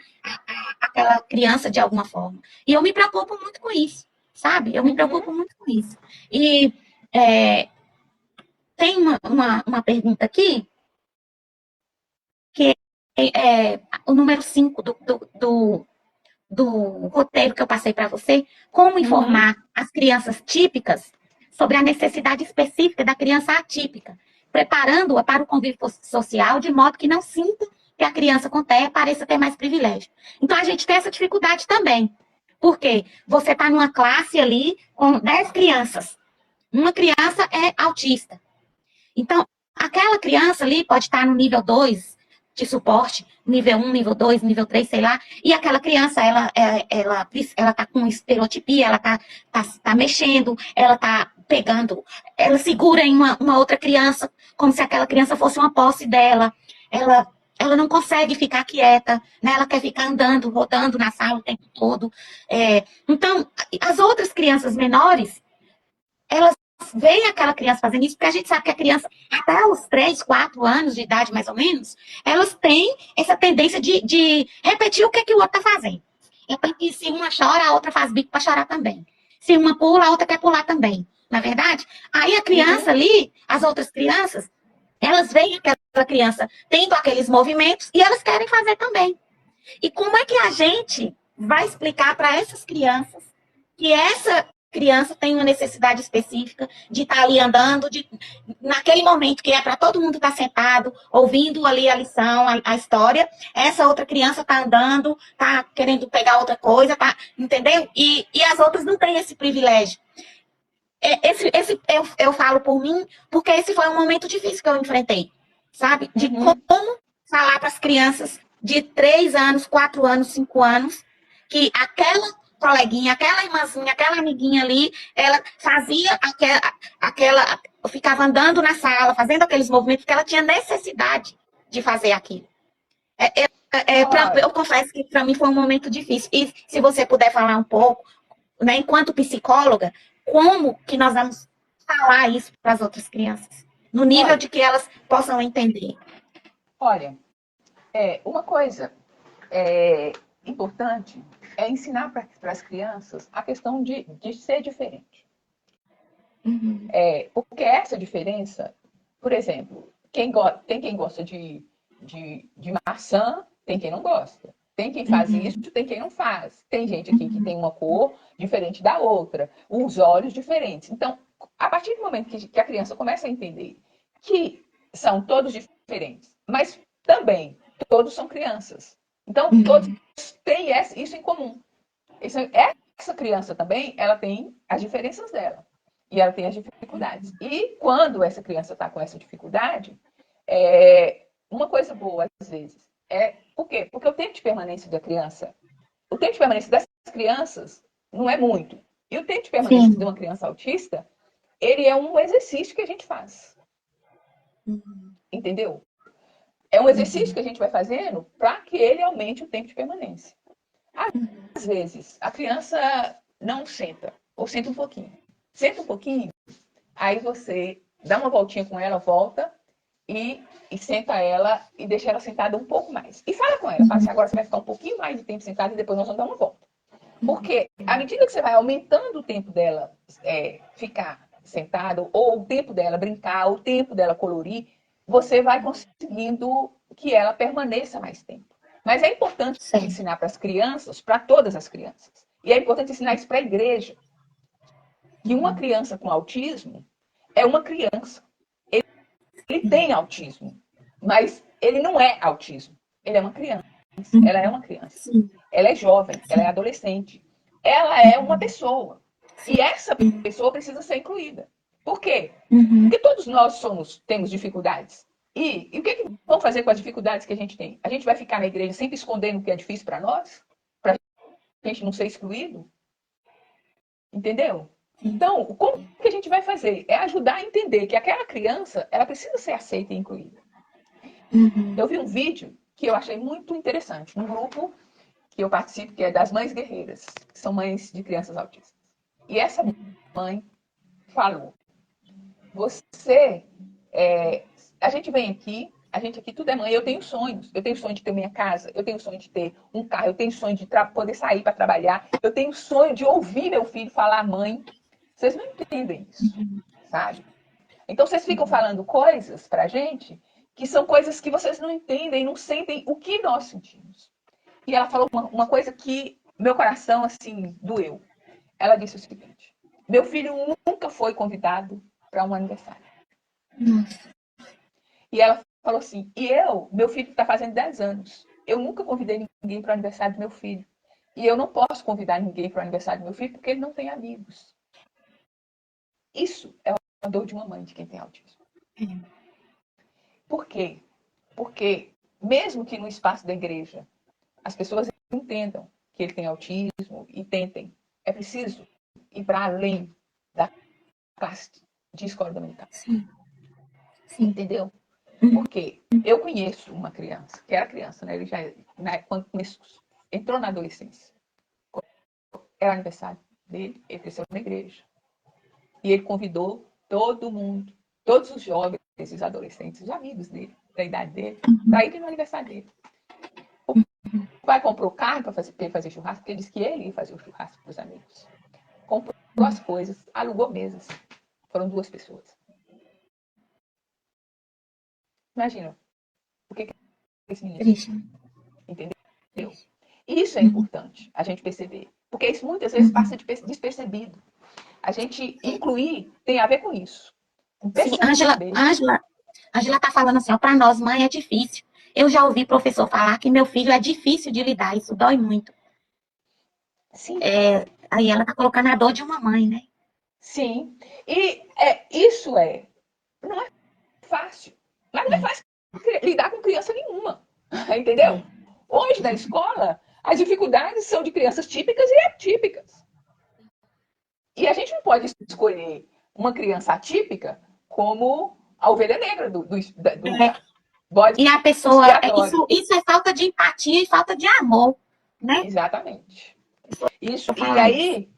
aquela criança de alguma forma. E eu me preocupo muito com isso, sabe? Eu me Uhum. preocupo muito com isso. E é, tem uma pergunta aqui, que o número 5 do roteiro que eu passei para você, como Uhum. informar as crianças típicas sobre a necessidade específica da criança atípica, preparando-a para o convívio social de modo que não sinta que a criança com TEA pareça ter mais privilégio. Então, a gente tem essa dificuldade também. Porque você está numa classe ali com 10 crianças. Uma criança é autista. Então, aquela criança ali pode estar no nível 2 de suporte, nível 1, nível 2, nível 3, sei lá, e aquela criança, ela tá com estereotipia, ela tá mexendo, ela tá pegando, ela segura em uma outra criança, como se aquela criança fosse uma posse dela, ela, ela não consegue ficar quieta, né? Ela quer ficar andando, rodando na sala o tempo todo. Então, as outras crianças menores, elas veem aquela criança fazendo isso, porque a gente sabe que a criança, até os 3, 4 anos de idade, mais ou menos, elas têm essa tendência de repetir o que, que o outro está fazendo. Então, que se uma chora, a outra faz bico para chorar também. Se uma pula, a outra quer pular também. Na é verdade? Aí a criança ali, as outras crianças, elas veem aquela criança tendo aqueles movimentos e elas querem fazer também. E como é que a gente vai explicar para essas crianças que essa criança tem uma necessidade específica de estar ali andando, naquele momento que é para todo mundo estar sentado, ouvindo ali a lição, a história, essa outra criança está andando, está querendo pegar outra coisa, tá, entendeu? E as outras não têm esse privilégio. Eu falo por mim, porque esse foi um momento difícil que eu enfrentei, sabe? De como falar para as crianças de 3 anos, 4 anos, 5 anos, que aquela coleguinha, aquela irmãzinha, aquela amiguinha ali, ela fazia ficava andando na sala, fazendo aqueles movimentos, porque ela tinha necessidade de fazer aquilo. Eu confesso que para mim foi um momento difícil. E se você puder falar um pouco, né, enquanto psicóloga, como que nós vamos falar isso para as outras crianças? No nível de que elas possam entender. Olha, uma coisa importante é ensinar para as crianças a questão de ser diferente. Uhum. Porque essa diferença, por exemplo, tem quem gosta de maçã, tem quem não gosta. Tem quem faz isso, tem quem não faz. Tem gente aqui que tem uma cor diferente da outra, os olhos diferentes. Então, a partir do momento que a criança começa a entender que são todos diferentes, mas também todos são crianças. Então, todos têm isso em comum. Essa criança também, ela tem as diferenças dela. E ela tem as dificuldades. E quando essa criança está com essa dificuldade, uma coisa boa, às vezes, por quê? Porque o tempo de permanência da criança, o tempo de permanência dessas crianças não é muito. E o tempo de permanência de uma criança autista, ele é um exercício que a gente faz. Entendeu? É um exercício que a gente vai fazendo para que ele aumente o tempo de permanência. Às vezes, a criança não senta, ou senta um pouquinho. Senta um pouquinho, aí você dá uma voltinha com ela, volta e senta ela e deixa ela sentada um pouco mais. E fala com ela, fala assim, agora você vai ficar um pouquinho mais de tempo sentada e depois nós vamos dar uma volta. Porque à medida que você vai aumentando o tempo dela ficar sentada, ou o tempo dela brincar, ou o tempo dela colorir, você vai conseguindo que ela permaneça mais tempo. Mas é importante ensinar para as crianças, para todas as crianças. E é importante ensinar isso para a igreja. Que uma criança com autismo é uma criança. Ele tem autismo, mas ele não é autismo. Ele é uma criança. Ela é uma criança. Ela é jovem, ela é adolescente. Ela é uma pessoa. E essa pessoa precisa ser incluída. Por quê? Porque todos nós temos dificuldades. E o que vamos fazer com as dificuldades que a gente tem? A gente vai ficar na igreja sempre escondendo o que é difícil para nós? Para a gente não ser excluído? Entendeu? Então, como que a gente vai fazer? É ajudar a entender que aquela criança, ela precisa ser aceita e incluída. Eu vi um vídeo que eu achei muito interessante, num grupo que eu participo, que é das Mães Guerreiras, que são mães de crianças autistas. E essa mãe falou, a gente vem aqui, a gente aqui tudo é mãe, eu tenho sonhos de ter minha casa, eu tenho sonho de ter um carro, eu tenho sonho de poder sair para trabalhar, eu tenho sonho de ouvir meu filho falar mãe. Vocês não entendem isso, sabe? Então vocês ficam falando coisas pra gente que são coisas que vocês não entendem, não sentem o que nós sentimos. E ela falou uma coisa que meu coração, assim, doeu. Ela disse o seguinte, meu filho nunca foi convidado para um aniversário. E ela falou assim, meu filho está fazendo 10 anos. Eu nunca convidei ninguém para o aniversário do meu filho. E eu não posso convidar ninguém para o aniversário do meu filho porque ele não tem amigos. Isso é a dor de uma mãe de quem tem autismo. Por quê? Porque, mesmo que no espaço da igreja as pessoas entendam que ele tem autismo e tentem, é preciso ir para além da classe de escola dominical. Sim. Sim. Entendeu? Porque eu conheço uma criança, que era criança, né? Ele já, quando entrou na adolescência, era aniversário dele, ele cresceu na igreja. E ele convidou todo mundo, todos os jovens, os adolescentes, os amigos dele, da idade dele, para ir no aniversário dele. O pai comprou carne para ele fazer churrasco, porque ele disse que ele ia fazer o churrasco para os amigos. Comprou as coisas, alugou mesas. Foram 2 pessoas. Imagina, o que esse menino Triste. entendeu? Isso é importante a gente perceber, porque isso muitas vezes passa despercebido. A gente incluir tem a ver com isso. Sim, Ângela tá falando assim, ó, para nós, mãe, é difícil. Eu já ouvi professor falar que meu filho é difícil de lidar, isso dói muito. Sim. Aí ela tá colocando a dor de uma mãe, né? Sim. E isso não é fácil. Mas não é fácil lidar com criança nenhuma. Entendeu? Hoje, na escola, as dificuldades são de crianças típicas e atípicas. E a gente não pode escolher uma criança atípica como a ovelha negra do bode E a pessoa, expiatório. isso é falta de empatia e falta de amor, né? Exatamente. Isso, e Falar isso. aí,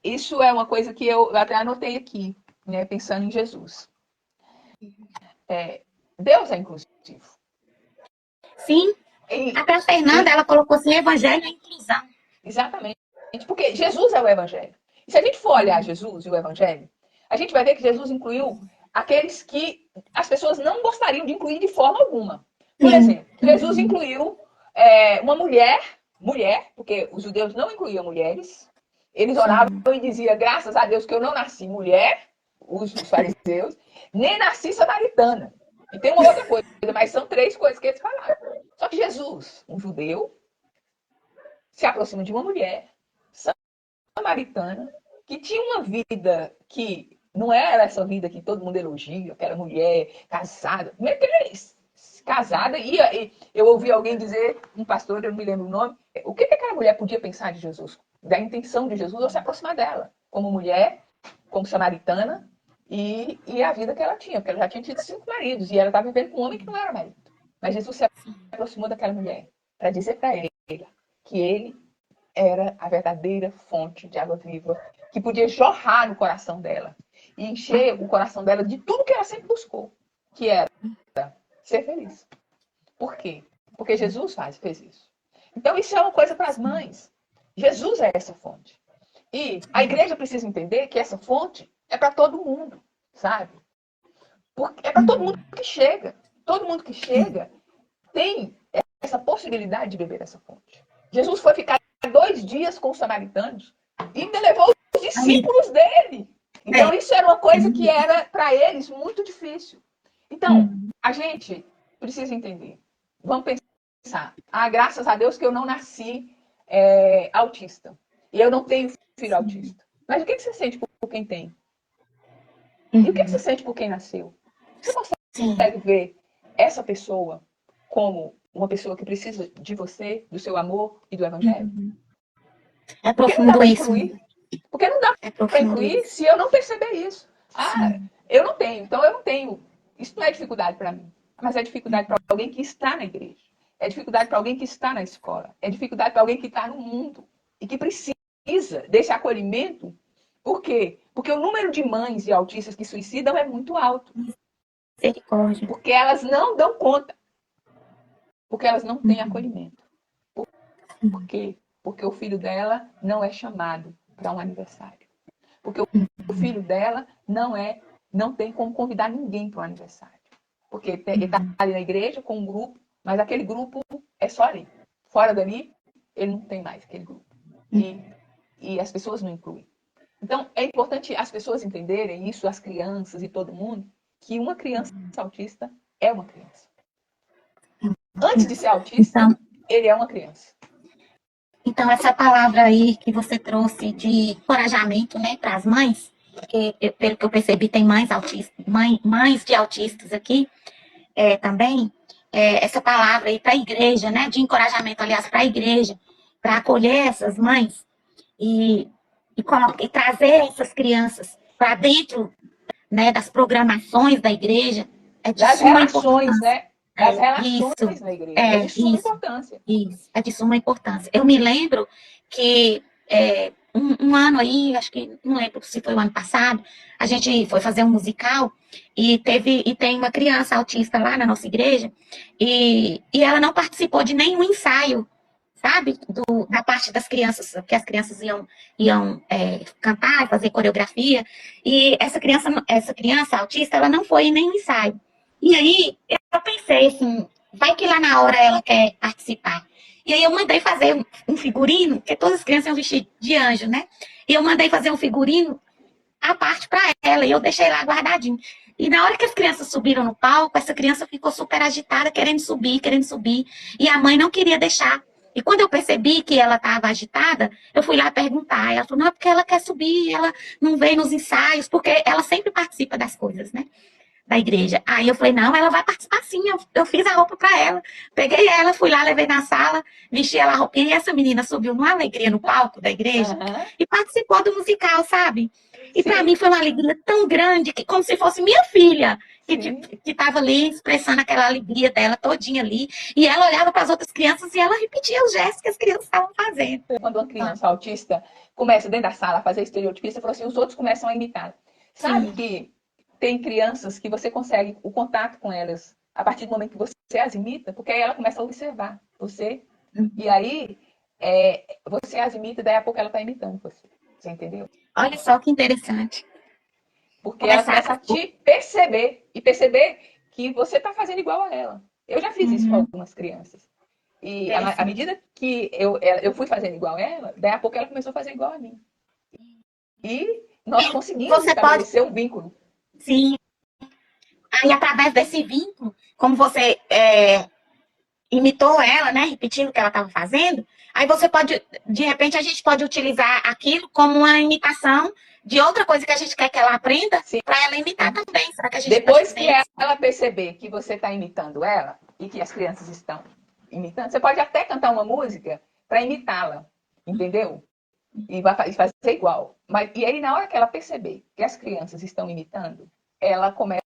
isso é uma coisa que eu até anotei aqui, né, pensando em Jesus. Deus é inclusivo. Sim, até a Fernanda, ela colocou assim, evangelho é inclusão. Exatamente. Porque Jesus é o evangelho. E se a gente for olhar Jesus e o evangelho, a gente vai ver que Jesus incluiu aqueles que as pessoas não gostariam de incluir de forma alguma. Por exemplo, Jesus incluiu uma mulher, porque os judeus não incluíam mulheres. Eles oravam e diziam, graças a Deus que eu não nasci mulher, os fariseus, nem nasci samaritana. E tem uma outra coisa, mas são 3 coisas que eles falaram. Só que Jesus, um judeu, se aproxima de uma mulher samaritana que tinha uma vida que não era essa vida que todo mundo elogia, aquela mulher casada. Primeiro que ele casada, e eu ouvi alguém dizer, um pastor, eu não me lembro o nome, o que aquela mulher podia pensar de Jesus? Da intenção de Jesus ao se aproximar dela, como mulher, como samaritana, e a vida que ela tinha, porque ela já tinha tido 5 maridos, e ela estava vivendo com um homem que não era marido. Mas Jesus se aproximou daquela mulher para dizer para ele que ele era a verdadeira fonte de água viva que podia jorrar no coração dela e encher o coração dela de tudo que ela sempre buscou, que era ser feliz. Por quê? Porque Jesus fez isso. Então isso é uma coisa para as mães. Jesus é essa fonte. E a igreja precisa entender que essa fonte é para todo mundo, sabe? Porque é para todo mundo que chega. Todo mundo que chega tem essa possibilidade de beber essa fonte. Jesus foi ficar 2 dias com os samaritanos e ainda levou os discípulos dele. Então, isso era uma coisa que era, para eles, muito difícil. Então, a gente precisa entender. Vamos pensar. Graças a Deus que eu não nasci autista. E eu não tenho filho autista. Mas o que você sente por quem tem? E o que você sente por quem nasceu? Você consegue ver essa pessoa como uma pessoa que precisa de você, do seu amor e do evangelho? É Porque não dá profundo para isso. incluir. Porque não dá É para profundo incluir isso. se eu não perceber isso. Eu não tenho, então eu não tenho. Isso não é dificuldade para mim, mas é dificuldade para alguém que está na igreja. É dificuldade para alguém que está na escola. É dificuldade para alguém que está no mundo e que precisa desse acolhimento. Por quê? Porque o número de mães e autistas que suicidam é muito alto. Misericórdia. Porque elas não dão conta. Porque elas não têm acolhimento. Por quê? Porque o filho dela não é chamado para um aniversário. Porque o filho dela não tem como convidar ninguém para o aniversário. Porque ele está ali na igreja com um grupo, mas aquele grupo é só ali. Fora dali, ele não tem mais aquele grupo. E as pessoas não incluem. Então, é importante as pessoas entenderem isso, as crianças e todo mundo, que uma criança autista é uma criança. Antes de ser autista, Então, ele é uma criança. Então, essa palavra aí que você trouxe de encorajamento, né, para as mães, porque, pelo que eu percebi, tem mães autistas, mães de autistas aqui também, essa palavra aí para a igreja, né, de encorajamento, aliás, para a igreja, para acolher essas mães e, e trazer essas crianças para dentro, né, das programações da igreja, é de Das suma relações, importância. né? Das Isso, relações na igreja. É de suma isso. importância. Isso, é de suma importância. Eu me lembro que um ano aí, acho que não lembro se foi o ano passado, a gente foi fazer um musical e tem uma criança autista lá na nossa igreja e ela não participou de nenhum ensaio, sabe? Da parte das crianças, que as crianças iam cantar, fazer coreografia, e essa criança autista, ela não foi em nenhum ensaio. E aí eu pensei assim, vai que lá na hora ela quer participar. E aí eu mandei fazer um figurino, porque todas as crianças iam vestir de anjo, né? E eu mandei fazer um figurino à parte para ela, e eu deixei lá guardadinho. E na hora que as crianças subiram no palco, essa criança ficou super agitada, querendo subir, e a mãe não queria deixar. E quando eu percebi que ela estava agitada, eu fui lá perguntar. Ela falou, não, é porque ela quer subir, ela não vem nos ensaios, porque ela sempre participa das coisas, né? Da igreja. Aí eu falei, não, ela vai participar sim. Eu fiz a roupa para ela. Peguei ela, fui lá, levei na sala, vesti ela a roupinha e essa menina subiu numa alegria no palco da igreja Uhum. e participou do musical, sabe? E para Sim, mim foi uma alegria tão grande que como se fosse minha filha sim. que estava ali expressando aquela alegria dela todinha ali. E ela olhava para as outras crianças e ela repetia os gestos que as crianças estavam fazendo. Quando uma criança autista começa dentro da sala a fazer estereotipia, você falou assim, os outros começam a imitar. Sabe Sim. que tem crianças que você consegue o contato com elas a partir do momento que você as imita, porque aí ela começa a observar você. E aí você as imita, daí a pouco ela está imitando você. Você entendeu? Olha só que interessante. Porque ela Começar. começa a te perceber e perceber que você está fazendo igual a ela. Eu já fiz isso com Uhum, algumas crianças. E à interessante. medida que eu fui fazendo igual a ela, daí a pouco ela começou a fazer igual a mim. E nós conseguimos Você pode, estabelecer um vínculo. sim. Aí, através desse vínculo, como você imitou ela, né, repetindo o que ela estava fazendo, aí você pode, de repente, a gente pode utilizar aquilo como uma imitação de outra coisa que a gente quer que ela aprenda Sim. para ela imitar também. Será que a gente pode Depois que fazer isso? ela perceber que você está imitando ela e que as crianças estão imitando, você pode até cantar uma música para imitá-la, entendeu? E vai fazer igual. E aí, na hora que ela perceber que as crianças estão imitando, ela começa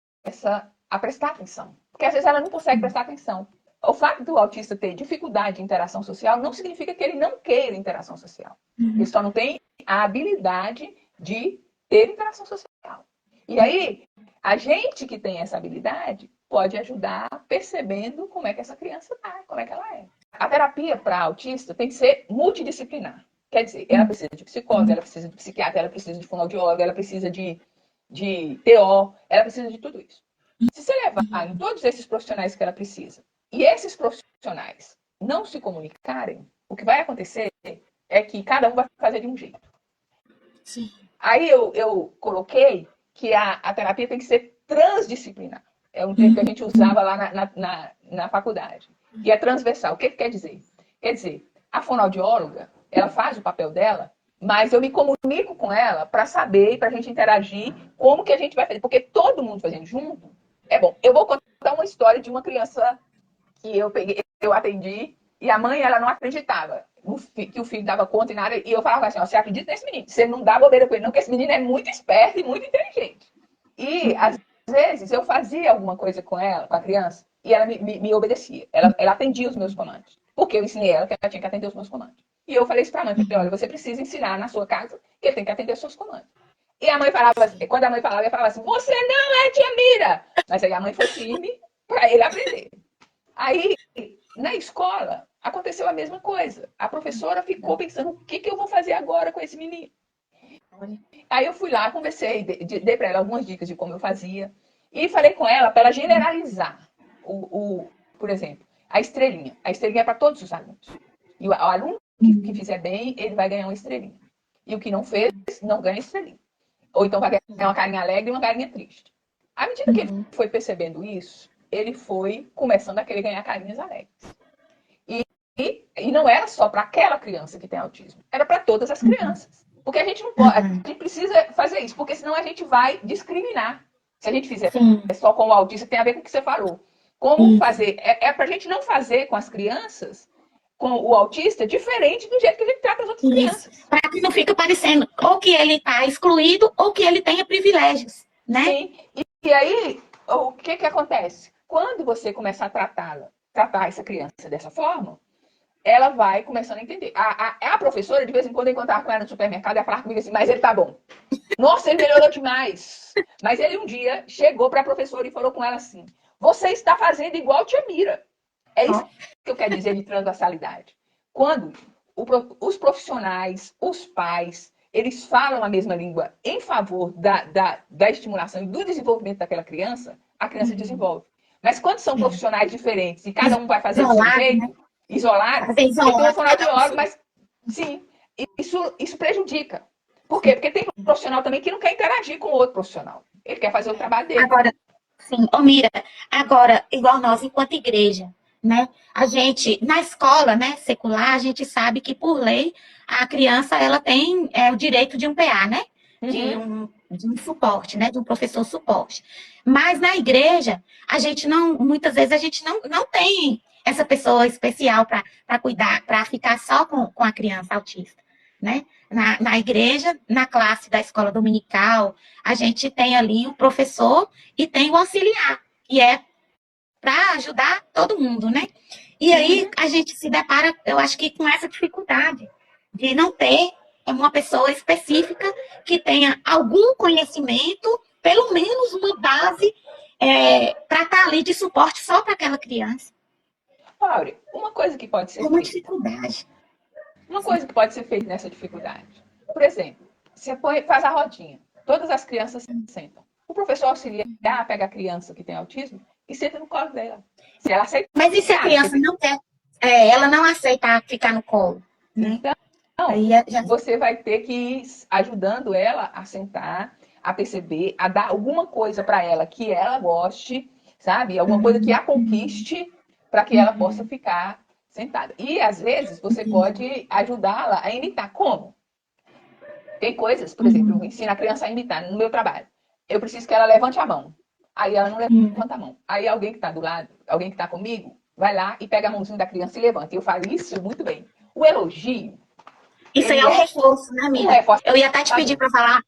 a prestar atenção. Porque às vezes ela não consegue prestar atenção. O fato do autista ter dificuldade de interação social não significa que ele não queira interação social. Ele só não tem a habilidade de ter interação social. E aí, a gente que tem essa habilidade pode ajudar percebendo como é que essa criança está, como é que ela é. A terapia para autista tem que ser multidisciplinar. Quer dizer, ela precisa de psicólogo, ela precisa de psiquiatra, ela precisa de fonoaudiólogo, ela precisa de TO, ela precisa de tudo isso. Se você levar em todos esses profissionais que ela precisa, e esses profissionais não se comunicarem, o que vai acontecer é que cada um vai fazer de um jeito. Sim. Aí eu coloquei que a terapia tem que ser transdisciplinar. É um termo que a gente usava lá na faculdade. E é transversal. O que quer dizer? Quer dizer, a fonoaudióloga, ela faz o papel dela, mas eu me comunico com ela para saber, para a gente interagir, como que a gente vai fazer. Porque todo mundo fazendo junto é bom. Eu vou contar uma história de uma criança que eu atendi, e a mãe, ela não acreditava que o filho dava conta e nada, e eu falava assim, ó, você acredita nesse menino, você não dá bobeira com ele não, porque esse menino é muito esperto e muito inteligente. E, às vezes, eu fazia alguma coisa com ela, com a criança, e ela me obedecia, ela atendia os meus comandos, porque eu ensinei ela que ela tinha que atender os meus comandos. E eu falei isso pra mãe, falei, olha, você precisa ensinar na sua casa que ele tem que atender os seus comandos. E a mãe falava assim, quando a mãe falava, eu falava assim, você não é tia Mira! Mas aí a mãe foi firme para ele aprender. Aí, na escola, aconteceu a mesma coisa. A professora ficou pensando, o que eu vou fazer agora com esse menino? Aí eu fui lá, conversei, dei para ela algumas dicas de como eu fazia, e falei com ela para ela generalizar, por exemplo, a estrelinha. A estrelinha é para todos os alunos. E o aluno que fizer bem, ele vai ganhar uma estrelinha. E o que não fez, não ganha estrelinha. Ou então vai ganhar uma carinha alegre e uma carinha triste. À medida que ele foi percebendo isso, ele foi começando a querer ganhar carinhas alegres. e não era só para aquela criança que tem autismo, era para todas as crianças. Porque a gente não pode, a gente precisa fazer isso, porque senão a gente vai discriminar. Se a gente fizer Sim, só com o autista, tem a ver com o que você falou. Como isso, fazer? É para a gente não fazer com as crianças, com o autista, diferente do jeito que a gente trata as outras isso. crianças. Para que não fique parecendo ou que ele está excluído ou que ele tenha privilégios, né? Sim. E aí, o que que acontece? Quando você começar a tratar essa criança dessa forma, ela vai começando a entender. A professora, de vez em quando, eu encontrava com ela no supermercado, ela falava comigo assim, mas ele tá bom. Nossa, ele melhorou demais. Mas ele um dia chegou para a professora e falou com ela assim, você está fazendo igual tia Mira. É isso que eu quero dizer de transversalidade. Quando os profissionais, os pais, eles falam a mesma língua em favor da estimulação e do desenvolvimento daquela criança, a criança desenvolve. Mas quando são profissionais diferentes e cada um vai fazer do seu Isolado, né? jeito, isolado, Fazer eu estou isolado cada um. fonoaudiólogo, mas sim, isso prejudica. Por quê? Porque tem profissional também que não quer interagir com o outro profissional. Ele quer fazer o trabalho dele. Agora, sim, ô Mira, agora, igual nós, enquanto igreja, né? A gente, na escola, né, secular, a gente sabe que, por lei, a criança, ela tem o direito de um PA, né? Uhum. De um suporte, né? De um professor suporte. Mas na igreja, a gente não, muitas vezes, a gente não tem essa pessoa especial para cuidar, para ficar só com a criança autista, né? Na igreja, na classe da escola dominical, a gente tem ali o professor e tem o auxiliar, que é para ajudar todo mundo, né? E aí Uhum. a gente se depara, eu acho que com essa dificuldade de não ter uma pessoa específica que tenha algum conhecimento, pelo menos uma base, para estar ali de suporte só para aquela criança. Mauri, uma coisa que pode É ser uma feita. dificuldade. Uma coisa que pode ser feita nessa dificuldade. Por exemplo, você faz a rodinha. Todas as crianças sentam. O professor auxiliar pega a criança que tem autismo e senta no colo dela. Se ela aceitar, Mas e se a claro, criança porque não quer? Ela não aceita ficar no colo, né? então Aí já. você vai ter que ir ajudando ela a sentar, a perceber, a dar alguma coisa para ela que ela goste, sabe? Alguma coisa que a conquiste para que ela possa ficar sentada. E às vezes você pode ajudá-la a imitar. Como? Tem coisas, por exemplo, eu ensino a criança a imitar no meu trabalho. Eu preciso que ela levante a mão. Aí ela não levanta a mão. Aí alguém que está do lado, alguém que está comigo, vai lá e pega a mãozinha da criança e levanta. E eu falo isso muito bem. O elogio, Isso aí é ele um é reforço, né, um amiga? Eu ia até te pedir reforçador. para falar,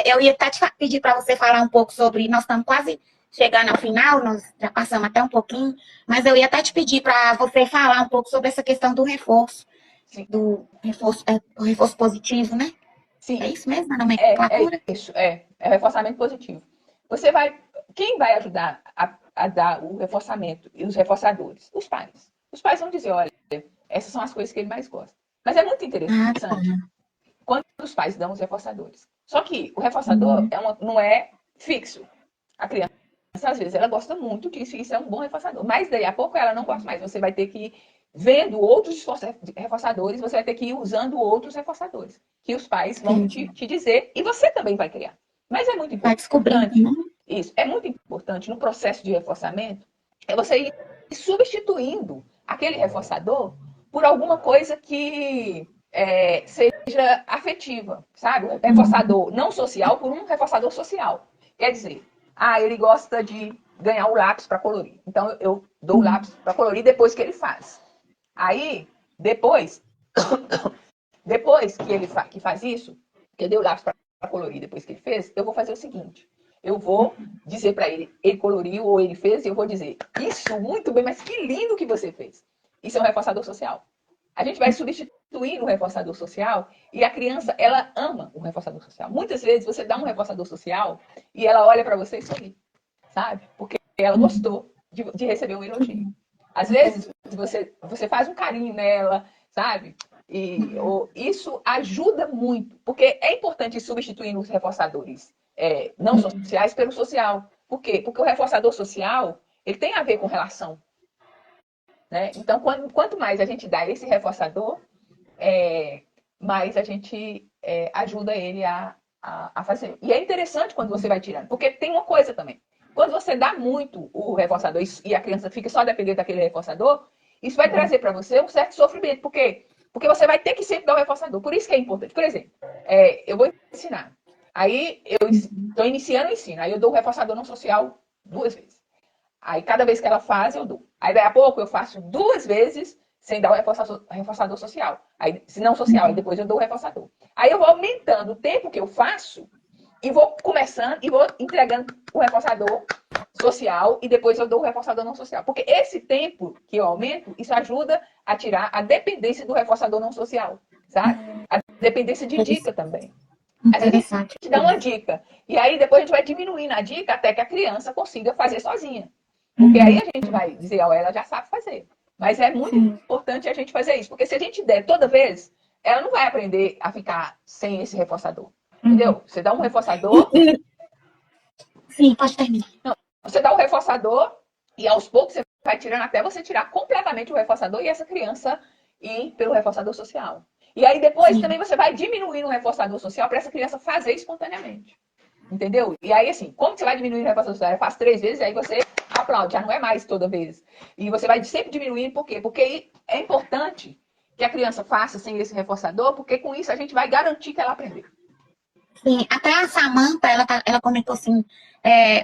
eu ia até te pedir para você falar um pouco sobre. Nós estamos quase chegando ao final, nós já passamos até um pouquinho, mas eu ia até te pedir para você falar um pouco sobre essa questão Sim, do reforço positivo, né? É sim, isso mesmo, a é nomenclatura? isso, é reforçamento positivo. Você vai, quem vai ajudar a dar o reforçamento e os reforçadores? Os pais. Os pais vão dizer, olha, essas são as coisas que ele mais gosta. Mas é muito Ah, tá. interessante quando os pais dão os reforçadores. Só que o reforçador não é fixo. A criança, às vezes, ela gosta muito disso, e isso é um bom reforçador. Mas daí a pouco ela não gosta mais. Você vai ter que ir vendo outros reforçadores, você vai ter que ir usando outros reforçadores, que os pais vão Entendi. te dizer, e você também vai criar. Mas é muito Vai descobrindo, importante, né? isso, é muito importante no processo de reforçamento, é você ir substituindo aquele reforçador por alguma coisa que seja afetiva, sabe? Um reforçador não social por um reforçador social. Quer dizer, ele gosta de ganhar o lápis para colorir. Então eu dou o lápis para colorir depois que ele faz. Aí, depois que ele que faz isso, que eu dei o lápis para colorir depois que ele fez, eu vou fazer o seguinte. Eu vou dizer para ele coloriu ou ele fez, e eu vou dizer, isso, muito bem, mas que lindo que você fez. Isso é um reforçador social. A gente vai substituir o reforçador social e a criança, ela ama o reforçador social. Muitas vezes você dá um reforçador social e ela olha para você e sorri, sabe? Porque ela gostou de receber um elogio. Às vezes você faz um carinho nela, sabe? Isso ajuda muito, porque é importante substituir os reforçadores não sociais pelo social. Por quê? Porque o reforçador social ele tem a ver com relação. Né? Então, quanto mais a gente dá esse reforçador, mais a gente ajuda ele a fazer. E é interessante quando você vai tirando, porque tem uma coisa também. Quando você dá muito o reforçador e a criança fica só dependendo daquele reforçador, isso vai trazer para você um certo sofrimento. Por quê? Porque você vai ter que sempre dar o reforçador. Por isso que é importante. Por exemplo, eu vou ensinar. Aí eu estou iniciando o ensino. Aí eu dou o reforçador não social 2 vezes. Aí cada vez que ela faz, eu dou. Aí daí a pouco eu faço 2 vezes sem dar o reforçador social. Aí, se não social, aí depois eu dou o reforçador. Aí eu vou aumentando o tempo que eu faço e vou começando e vou entregando o reforçador social e depois eu dou o reforçador não social. Porque esse tempo que eu aumento, isso ajuda a tirar a dependência do reforçador não social, sabe? A dependência de dica também. Às vezes a Interessante. gente dá uma dica e aí depois a gente vai diminuindo a dica até que a criança consiga fazer sozinha. Porque aí a gente vai dizer, ó, ela já sabe fazer. Mas é muito importante a gente fazer isso, porque se a gente der toda vez, ela não vai aprender a ficar sem esse reforçador. Entendeu? Você dá um reforçador. Sim, pode terminar. Não, você dá um reforçador e aos poucos você vai tirando até você tirar completamente o reforçador e essa criança ir pelo reforçador social. E aí depois também você vai diminuindo o reforçador social para essa criança fazer espontaneamente. Entendeu? E aí, assim, como que você vai diminuir o reforçador social? Eu faço 3 vezes e aí você aplaude, já não é mais toda vez. E você vai sempre diminuindo, por quê? Porque é importante que a criança faça sem esse reforçador, porque com isso a gente vai garantir que ela aprendeu. Sim, até a Samanta, ela comentou assim,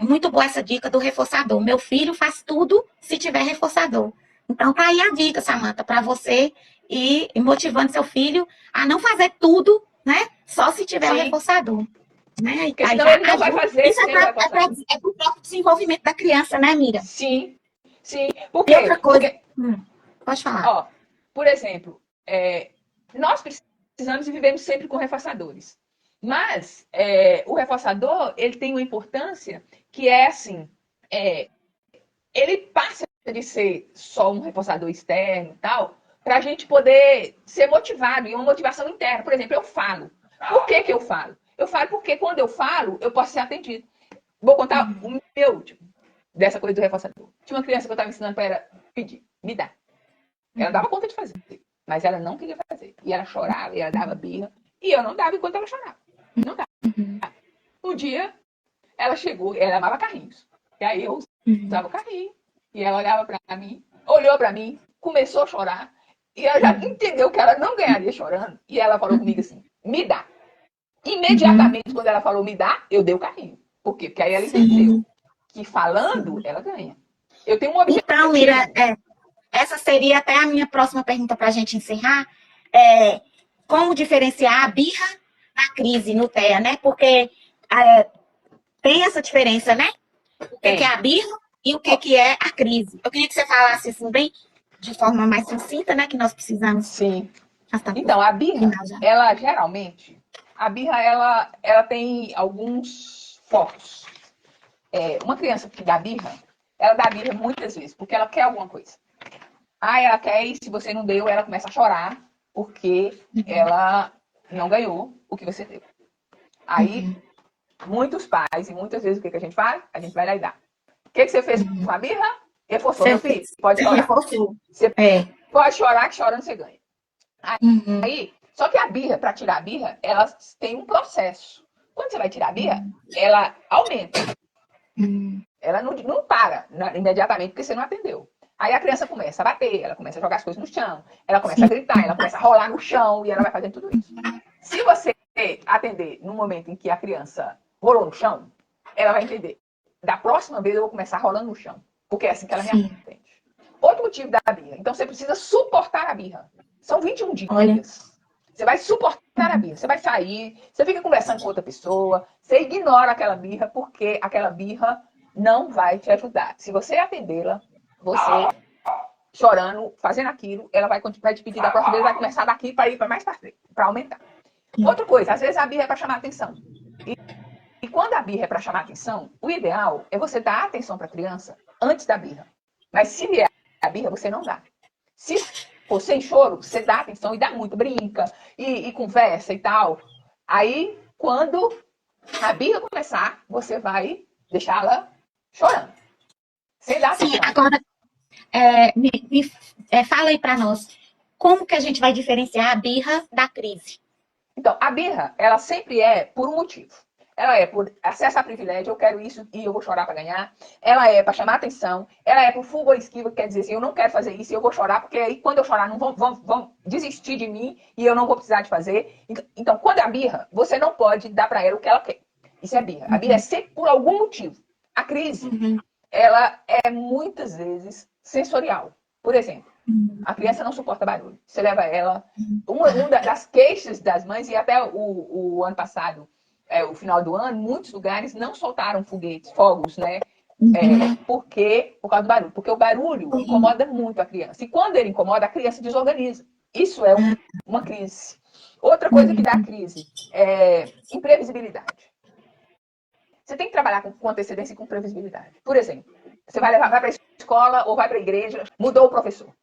muito boa essa dica do reforçador. Meu filho faz tudo se tiver reforçador. Então tá aí a dica, Samanta, para você ir motivando seu filho a não fazer tudo, né? Só se tiver o Sim, reforçador. Né? porque Aí senão já ele não vai ajuda. fazer Isso sem o reforçador. é pro próprio desenvolvimento da criança, né, Mira? Sim, sim. Por E outra quê? coisa, Porque, pode falar. ó, por exemplo, nós precisamos e vivemos sempre com reforçadores. Mas o reforçador, ele tem uma importância que é assim, ele passa de ser só um reforçador externo e tal, para a gente poder ser motivado e uma motivação interna. Por exemplo, eu falo. Por que que eu falo? Eu falo porque quando eu falo, eu posso ser atendido. Vou contar o meu último, dessa coisa do reforçador. Tinha uma criança que eu estava ensinando para ela pedir, me dá. Ela dava conta de fazer, mas ela não queria fazer. E ela chorava, e ela dava birra, e eu não dava enquanto ela chorava. Não dava. Um dia, ela chegou, ela amava carrinhos. E aí eu usava o carrinho, e ela olhava para mim, olhou para mim, começou a chorar, e ela já entendeu que ela não ganharia chorando, e ela falou comigo assim, me dá. Imediatamente, quando ela falou me dá, eu dei o carrinho. Por quê? Porque aí ela entendeu Sim. que falando, ela ganha. Eu tenho um Então, Mira, objetivo. essa seria até a minha próxima pergunta para a gente encerrar. Como diferenciar a birra da crise no TEA, né? Porque tem essa diferença, né? O que é a birra e o que é a crise. Eu queria que você falasse assim, bem de forma mais sucinta, né? Que nós precisamos. Sim. Tá Então, a birra, final já. ela geralmente, a birra, ela tem alguns focos. Uma criança que dá birra, ela dá birra muitas vezes, porque ela quer alguma coisa. Ela quer e se você não deu, ela começa a chorar, porque ela não ganhou o que você deu. Aí, muitos pais, e muitas vezes o que a gente faz? A gente vai lá e dá. O que você fez com a birra? Reforçou, meu filho. Pode chorar. Você pode chorar, que chorando você ganha. Aí, só que a birra, para tirar a birra, ela tem um processo. Quando você vai tirar a birra, ela aumenta. Ela não para imediatamente porque você não atendeu. Aí a criança começa a bater, ela começa a jogar as coisas no chão, ela começa a gritar, ela começa a rolar no chão e ela vai fazendo tudo isso. Se você atender no momento em que a criança rolou no chão, ela vai entender. Da próxima vez eu vou começar rolando no chão, porque é assim que ela me atende. Outro motivo da birra. Então você precisa suportar a birra. São 21 dias. Olha. Você vai suportar a birra. Você vai sair, você fica conversando com outra pessoa, você ignora aquela birra, porque aquela birra não vai te ajudar. Se você atendê-la, você chorando, fazendo aquilo, ela vai te pedir da próxima vez, vai começar daqui para ir para mais para frente, para aumentar. Outra coisa, às vezes a birra é para chamar atenção. E quando a birra é para chamar atenção, o ideal é você dar atenção para a criança antes da birra. Mas se vier a birra, você não dá. Se for sem choro, você dá atenção e dá muito, brinca e conversa e tal. Aí, quando a birra começar, você vai deixá-la chorando. Sem dar atenção. Sim, agora, fala aí para nós, como que a gente vai diferenciar a birra da crise? Então, a birra, ela sempre é por um motivo. ela é por acesso a privilégio, eu quero isso e eu vou chorar para ganhar. Ela é para chamar atenção. Ela é por fuga ou esquiva, que quer dizer assim, eu não quero fazer isso e eu vou chorar, porque aí quando eu chorar não vão desistir de mim e eu não vou precisar de fazer. Então, quando é a birra, você não pode dar para ela o que ela quer. Isso é birra. A birra é sempre por algum motivo. A crise, ela é muitas vezes sensorial. Por exemplo, a criança não suporta barulho. Você leva ela... Uma das queixas das mães, e até o ano passado, o final do ano, muitos lugares não soltaram foguetes, fogos, né? Por causa do barulho. Porque o barulho incomoda muito a criança. E quando ele incomoda, a criança desorganiza. Isso é uma crise. Outra coisa que dá crise é imprevisibilidade. Você tem que trabalhar com antecedência e com previsibilidade. Por exemplo, você vai para a escola ou vai para a igreja, mudou o professor.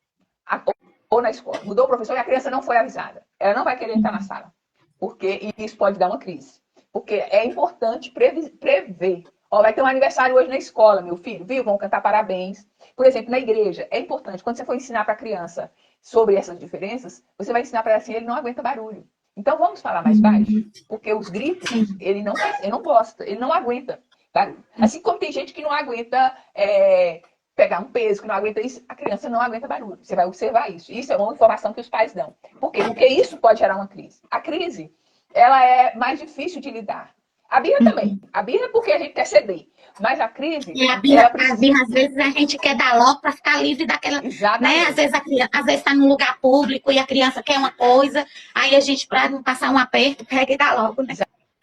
Ou na escola, mudou o professor e a criança não foi avisada. Ela não vai querer entrar na sala. Porque isso pode dar uma crise. Porque é importante prever. Ó, vai ter um aniversário hoje na escola, meu filho, viu? Vão cantar parabéns. Por exemplo, na igreja, é importante, quando você for ensinar para a criança sobre essas diferenças, você vai ensinar para ela assim, ele não aguenta barulho. Então vamos falar mais baixo, porque os gritos, ele não gosta, ele não aguenta barulho. Assim como tem gente que não aguenta pegar um peso, que não aguenta isso, a criança não aguenta barulho. Você vai observar isso. Isso é uma informação que os pais dão. Por quê? Porque isso pode gerar uma crise. A crise, ela é mais difícil de lidar. A birra também. A birra é porque a gente quer ceder. Mas a crise, E ela precisa... a birra, às vezes, a gente quer dar logo para ficar livre daquela... Exatamente. Né? Às vezes está num lugar público e a criança quer uma coisa, aí a gente, para não passar um aperto, pega e dá logo, né?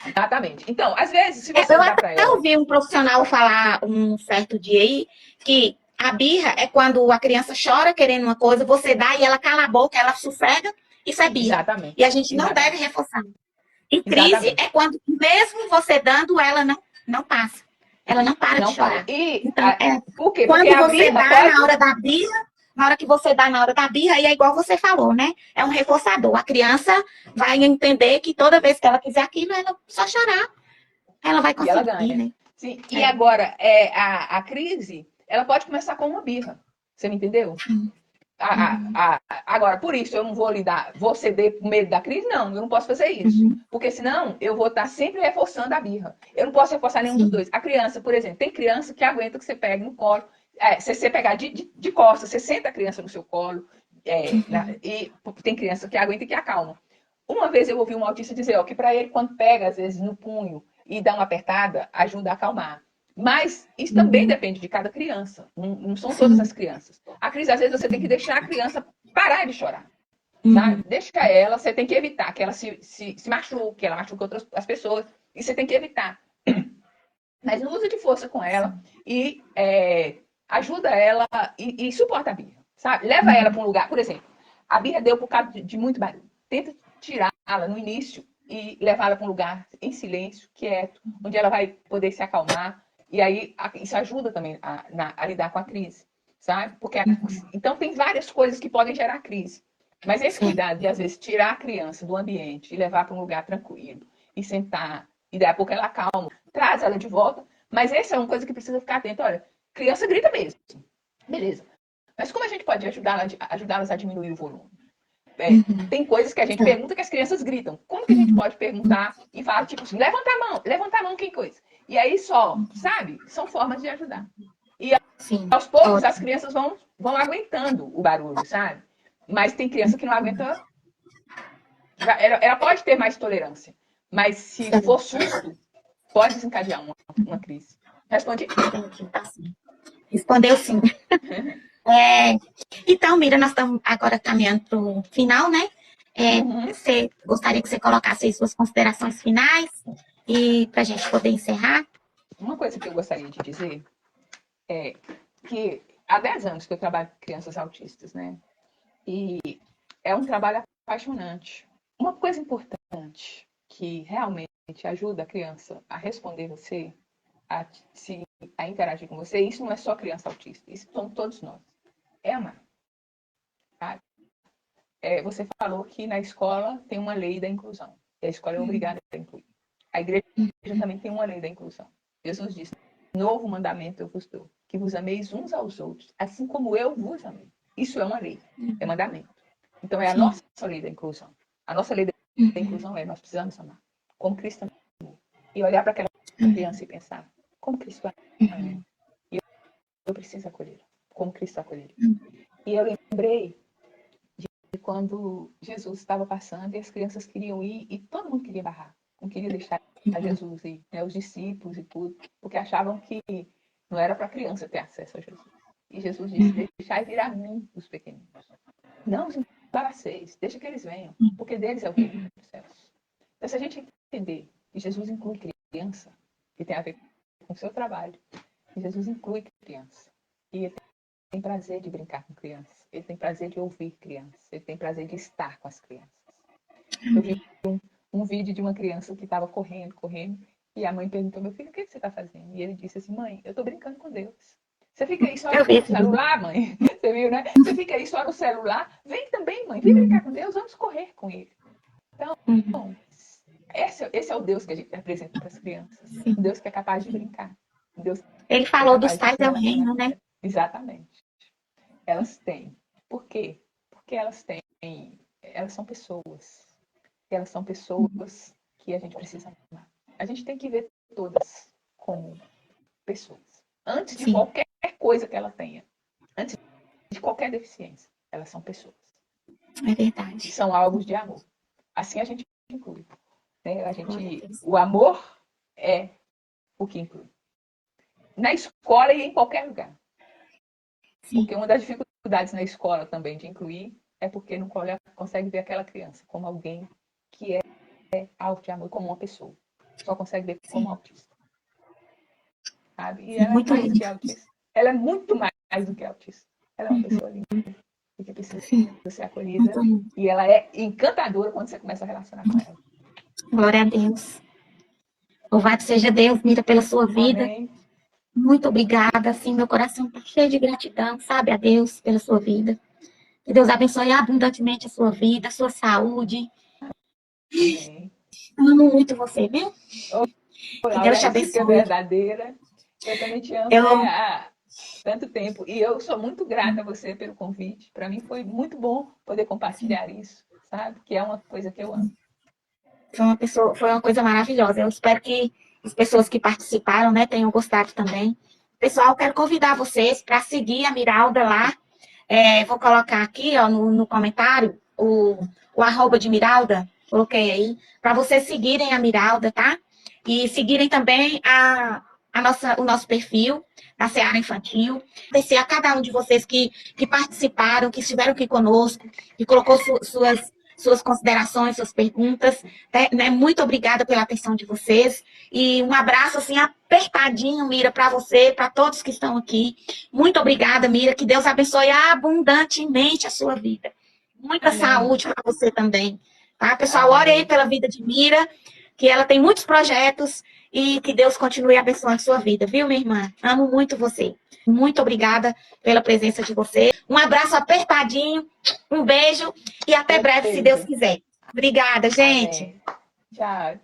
Exatamente. Então, às vezes, se você Eu dá para até ela... ouvi um profissional falar um certo dia aí que a birra é quando a criança chora querendo uma coisa, você dá e ela cala a boca, ela sofrega, isso é birra. Exatamente. E a gente não deve reforçar. E crise é quando, mesmo você dando, ela não passa. Ela não para de chorar. Então, por quê? Quando Porque você dá pode... na hora da birra, na hora que você dá na hora da birra, aí é igual você falou, né? É um reforçador. A criança vai entender que toda vez que ela quiser aquilo, ela só chorar. Ela vai conseguir, e ela ganha. né? Sim. E agora, a crise, ela pode começar com uma birra. Você me entendeu? Agora, por isso, eu não vou ceder por medo da crise? Não, eu não posso fazer isso. Porque senão, eu vou estar sempre reforçando a birra. Eu não posso reforçar nenhum dos dois. A criança, por exemplo, tem criança que aguenta que você pegue no colo. Você pegar de costas, você senta a criança no seu colo. E tem criança que aguenta e que acalma. Uma vez eu ouvi um autista dizer que para ele, quando pega, às vezes, no punho e dá uma apertada, ajuda a acalmar. Mas isso também depende de cada criança. Não são todas as crianças. A crise, às vezes, você tem que deixar a criança parar de chorar. Sabe? Deixa ela, você tem que evitar que ela se machuque, que ela machuque as pessoas. E você tem que evitar. Mas não usa de força com ela e ajuda ela e suporta a birra. Sabe? Leva ela para um lugar. Por exemplo, a birra deu por causa de muito barulho. Tenta tirá-la no início e levá-la para um lugar em silêncio, quieto, onde ela vai poder se acalmar. E aí isso ajuda também a lidar com a crise, sabe? Porque então tem várias coisas que podem gerar crise. Mas esse cuidado de, às vezes, tirar a criança do ambiente e levar para um lugar tranquilo e sentar, e daí a pouco ela acalma, traz ela de volta. Mas essa é uma coisa que precisa ficar atento. Olha, criança grita mesmo. Beleza. Mas como a gente pode ajudá-las a diminuir o volume? Tem coisas que a gente pergunta que as crianças gritam. Como que a gente pode perguntar e falar, tipo assim, levanta a mão, quem coisa? E aí só, sabe? São formas de ajudar. E aos poucos as crianças vão aguentando o barulho, sabe? Mas tem criança que não aguenta. Ela pode ter mais tolerância. Mas se for susto, pode desencadear uma crise. Respondi? Respondeu sim. Então, Mira, nós estamos agora caminhando para o final, né? Você gostaria que você colocasse aí suas considerações finais e para a gente poder encerrar? Uma coisa que eu gostaria de dizer é que há 10 anos que eu trabalho com crianças autistas, né? E é um trabalho apaixonante. Uma coisa importante que realmente ajuda a criança a responder você, a interagir com você, isso não é só criança autista, isso somos todos nós. É amar. Tá? Você falou que na escola tem uma lei da inclusão. E a escola é obrigada a incluir. A igreja também tem uma lei da inclusão. Jesus disse, novo mandamento eu vos dou, que vos ameis uns aos outros, assim como eu vos amei. Isso é uma lei, é mandamento. Então é a nossa lei da inclusão. A nossa lei da inclusão nós precisamos amar, como Cristo amou. e olhar para aquela criança e pensar, como Cristo ama? E eu preciso acolher, como Cristo acolheria. E eu lembrei de quando Jesus estava passando e as crianças queriam ir e todo mundo queria barrar, não queria deixar Jesus ir, né? Os discípulos e tudo, porque achavam que não era para a criança ter acesso a Jesus. E Jesus disse, deixai vir a mim os pequeninos. Não os embaraceis, deixa que eles venham, porque deles é o reino dos céus. Então, se a gente entender que Jesus inclui criança, que tem a ver com o seu trabalho, que Jesus inclui criança, e ele tem prazer de brincar com crianças, ele tem prazer de ouvir crianças, ele tem prazer de estar com as crianças. Eu vi um vídeo de uma criança que estava correndo, e a mãe perguntou, meu filho, o que você está fazendo? E ele disse assim, mãe, eu estou brincando com Deus. Você fica aí só no celular, mãe? Você viu, né? Você fica aí só no celular? Vem também, mãe, vem brincar com Deus, vamos correr com ele. Então, esse é o Deus que a gente apresenta para as crianças. Um Deus que é capaz de brincar. Um Deus Ele falou dos tais é o reino, né? Exatamente. Elas têm. Por quê? Porque elas são pessoas. Elas são pessoas que a gente precisa amar. A gente tem que ver todas como pessoas. Antes de qualquer coisa que ela tenha. Antes de qualquer deficiência. Elas são pessoas. É verdade. E são alvos de amor. Assim a gente inclui. Né? O amor é o que inclui. Na escola e em qualquer lugar. Porque uma das dificuldades na escola também de incluir é porque não consegue ver aquela criança como alguém que é alvo de amor, como uma pessoa. Só consegue ver como autista. Sabe? E ela é mais do que autista. Ela é muito mais do que autista. Ela é uma pessoa linda, que precisa ser acolhida. E ela é encantadora quando você começa a relacionar com ela. Glória a Deus. Louvado seja Deus, Mira, pela sua vida. Amém. Muito obrigada. Assim, meu coração está cheio de gratidão, sabe, a Deus pela sua vida. Que Deus abençoe abundantemente a sua vida, a sua saúde. Amém. Amo muito você, viu? Que Deus te abençoe. Que é verdadeira. Eu também te amo, né? Há tanto tempo. E eu sou muito grata a você pelo convite. Para mim foi muito bom poder compartilhar isso, sabe? Que é uma coisa que eu amo. Foi uma coisa maravilhosa. Eu espero que as pessoas que participaram, né, tenham gostado também. Pessoal, quero convidar vocês para seguir a Miralda lá. Vou colocar aqui, ó, no comentário o arroba de Miralda. Coloquei aí, para vocês seguirem a Miralda, tá? E seguirem também o nosso perfil da Seara Infantil. Agradecer a cada um de vocês que participaram, que estiveram aqui conosco, que colocou suas considerações, suas perguntas. Né? Muito obrigada pela atenção de vocês. E um abraço assim apertadinho, Mira, para você, para todos que estão aqui. Muito obrigada, Mira. Que Deus abençoe abundantemente a sua vida. Muita saúde para você também. Tá, pessoal? Ore aí pela vida de Mira, que ela tem muitos projetos e que Deus continue abençoando a sua vida, viu, minha irmã? Amo muito você. Muito obrigada pela presença de você. Um abraço apertadinho, um beijo e até breve, se Deus quiser. Obrigada, gente. Amém. Tchau.